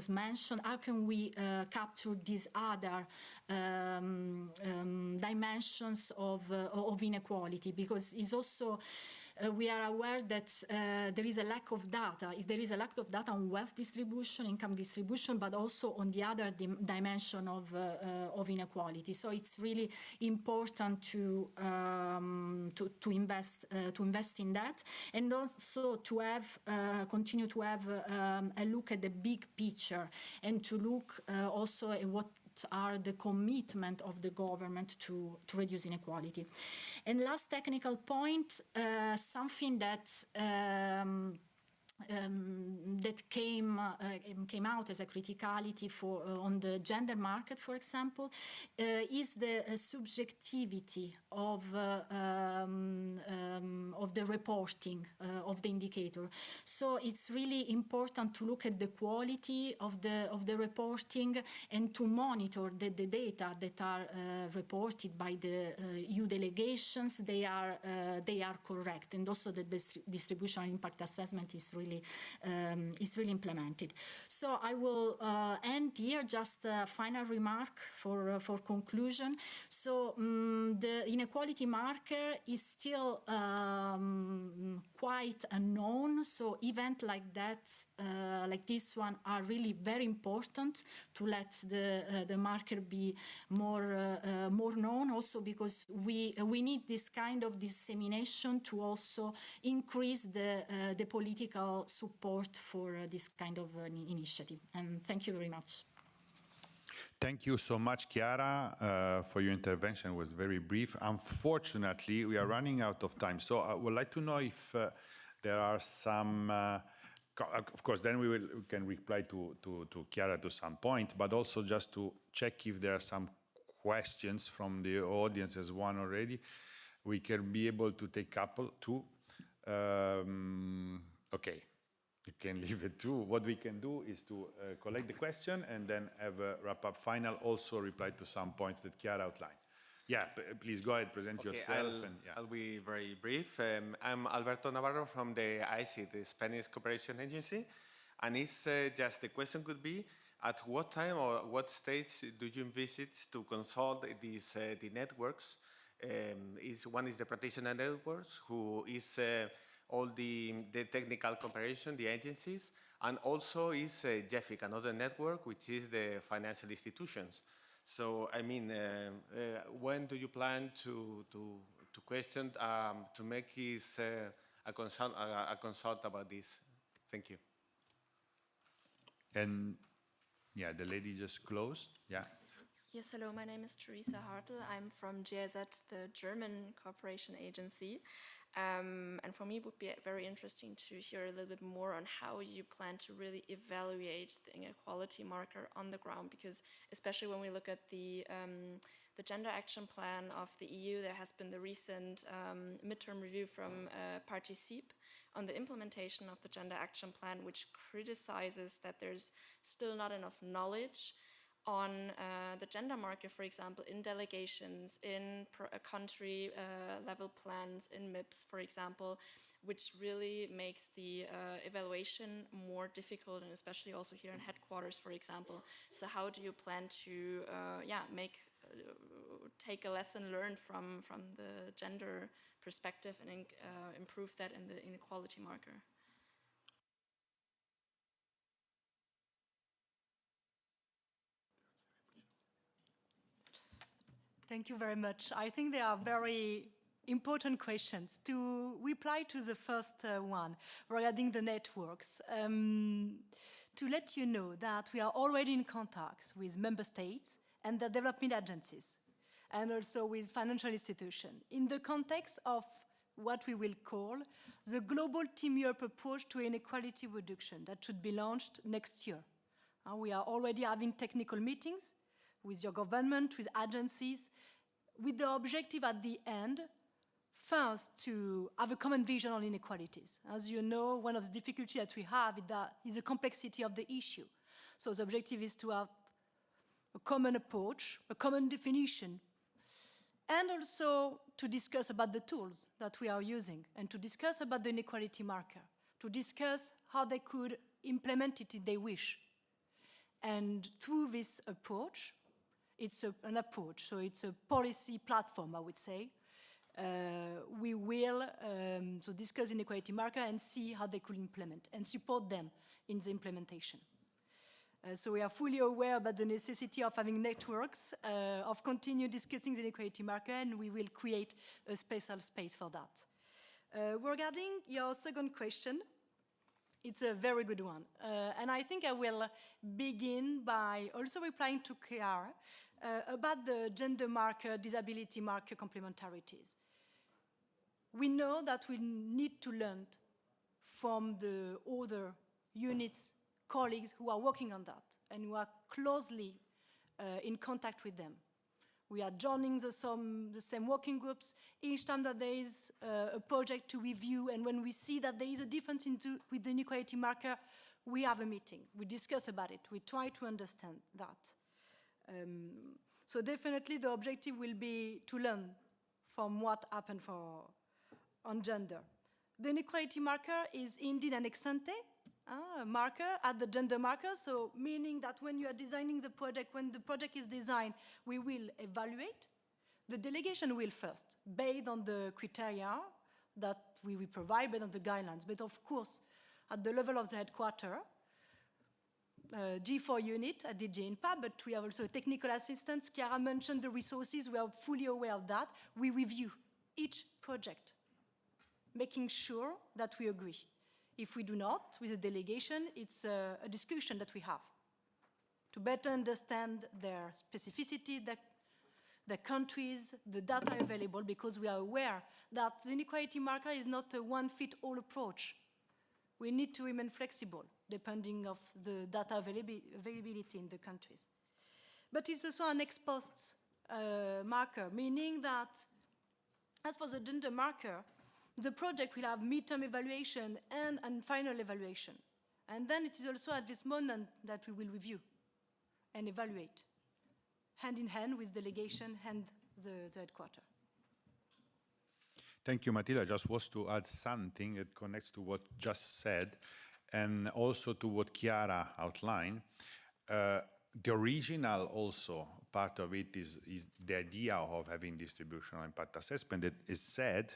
mentioned, how can we capture these other dimensions of inequality, because it's also we are aware that there is a lack of data. There is a lack of data on wealth distribution, income distribution, but also on the other dimension of inequality. So it's really important to invest in that, and also to have continue to have a look at the big picture, and to look also at what are the commitment of the government to reduce inequality. And last technical point, something that that came out as a criticality for on the gender market, for example, is the subjectivity of the reporting of the indicator. So it's really important to look at the quality of the reporting and to monitor that the data that are reported by the EU delegations, they are correct, and also that the distribution impact assessment is really implemented. So I will end here, just a final remark for conclusion. So the inequality marker is still quite unknown. So events like that, like this one, are really very important to let the marker be more known. Also because we need this kind of dissemination to also increase the political support for this kind of initiative. And thank you very much. Thank you so much, Chiara, for your intervention. It was very brief. Unfortunately, we are running out of time. So I would like to know if there are some, of course, then we can reply to Chiara to some point, but also just to check if there are some questions from the audience. As one already. We can be able to take two. Okay. You can leave it too. What we can do is to collect the question and then have a wrap-up final, also reply to some points that Chiara outlined. Yeah, please go ahead, present yourself. I'll be very brief. I'm Alberto Navarro from the IC, the Spanish Cooperation Agency. And it's just the question could be, at what time or what stage do you envisage to consult these the networks? One is the practitioner networks, who is all the technical cooperation, the agencies, and also is JEFIC, another network, which is the financial institutions. So, I mean, when do you plan to question, to make his a consult about this? Thank you. And yeah, the lady just closed. Yeah. Yes, hello, my name is Teresa Hartl. I'm from GIZ, the German cooperation agency. And for me, it would be very interesting to hear a little bit more on how you plan to really evaluate the inequality marker on the ground, because especially when we look at the gender action plan of the EU, there has been the recent midterm review from Participe on the implementation of the gender action plan, which criticizes that there's still not enough knowledge on the gender marker, for example, in delegations, in country level plans, in MIPS, for example, which really makes the evaluation more difficult, and especially also here in headquarters, for example. So how do you plan to take a lesson learned from the gender perspective and improve that in the inequality marker? Thank you very much. I think they are very important questions. To reply to the first one regarding the networks, to let you know that we are already in contact with member states and the development agencies, and also with financial institutions, in the context of what we will call the Global Team Europe approach to inequality reduction that should be launched next year. We are already having technical meetings with your government, with agencies, with the objective at the end, first, to have a common vision on inequalities. As you know, one of the difficulties that we have is the complexity of the issue. So the objective is to have a common approach, a common definition, and also to discuss about the tools that we are using, and to discuss about the inequality marker, to discuss how they could implement it if they wish. And through this approach, it's an approach, so it's a policy platform, I would say. We will so discuss inequality marker and see how they could implement and support them in the implementation. So we are fully aware about the necessity of having networks, of continue discussing the inequality marker, and we will create a special space for that. Regarding your second question, it's a very good one. And I think I will begin by also replying to Chiara about the gender marker, disability marker complementarities. We know that we need to learn from the other units, colleagues who are working on that and who are closely in contact with them. We are joining the same working groups each time that there is a project to review, and when we see that there is a difference with the inequality marker, we have a meeting. We discuss about it. We try to understand that. So definitely the objective will be to learn from what happened on gender. The inequality marker is indeed an ex-ante marker at the gender marker, so meaning that when you are designing the project, when the project is designed, we will evaluate. The delegation will first, based on the criteria that we will provide, based on the guidelines. But of course, at the level of the headquarters, G4 unit at DG INPA, but we have also a technical assistance. Chiara mentioned the resources. We are fully aware of that. We review each project, making sure that we agree. If we do not, with the delegation, it's a discussion that we have to better understand their specificity, the countries, the data available, because we are aware that the inequality marker is not a one-fit-all approach. We need to remain flexible, depending on the data availability in the countries. But it's also an ex-post marker, meaning that as for the gender marker, the project will have midterm evaluation and final evaluation. And then it is also at this moment that we will review and evaluate, hand in hand with delegation and the headquarters. Thank you, Matilda. I just was to add something that connects to what just said, and also to what Chiara outlined. The original also part of it is the idea of having distributional impact assessment that is said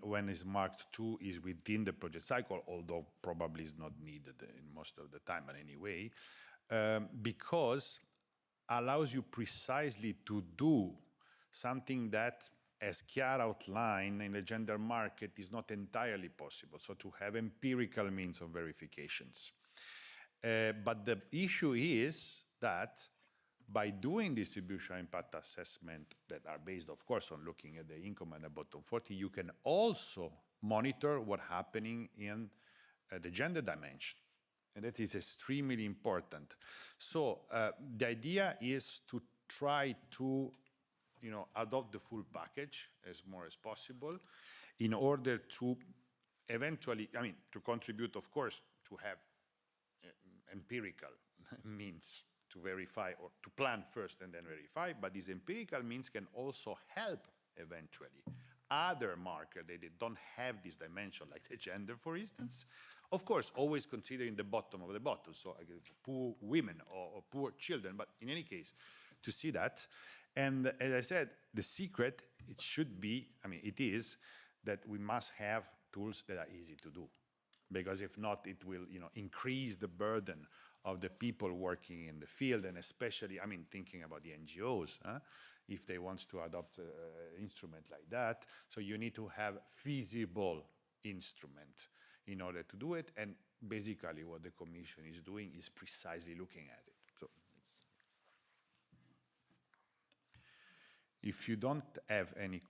when it's marked 2 is within the project cycle, although probably is not needed in most of the time, but anyway, because allows you precisely to do something that, as Chiara outlined in the gender market, is not entirely possible, so to have empirical means of verifications. But the issue is that by doing distribution impact assessment that are based, of course, on looking at the income at the bottom 40, you can also monitor what's happening in the gender dimension. And that is extremely important. So the idea is to try to adopt the full package as more as possible in order to eventually, to contribute, of course, to have empirical means to verify or to plan first and then verify, but these empirical means can also help eventually other markers that they don't have this dimension, like the gender, for instance. Of course, always considering the bottom of the bottom, so poor women or poor children, but in any case, to see that. And as I said, the secret, it should be, it is, that we must have tools that are easy to do. Because if not, it will increase the burden of the people working in the field, and especially, thinking about the NGOs, if they want to adopt an instrument like that. So you need to have feasible instrument in order to do it, and basically what the Commission is doing is precisely looking at it. So if you don't have any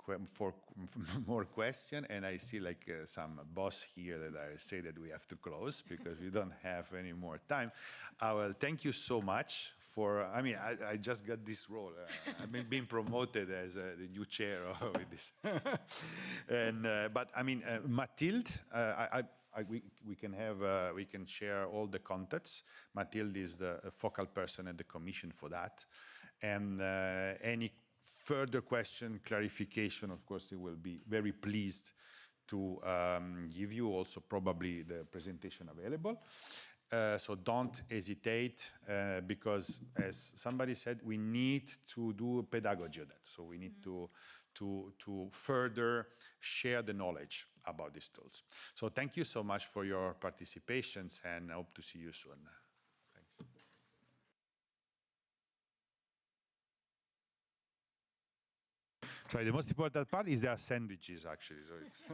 more question, and I see like some boss here that I say that we have to close because we don't have any more time, I will thank you so much for, I just got this role. I've been promoted as the new chair of this. But Mathilde, we can share all the contacts. Mathilde is the focal person at the Commission for that. And any further question, clarification, of course, they will be very pleased to give you also probably the presentation available. So don't hesitate, because as somebody said, we need to do pedagogy of that. So we need to further share the knowledge about these tools. So thank you so much for your participations, and I hope to see you soon. Thanks. Sorry, the most important part is there are sandwiches, actually. So it's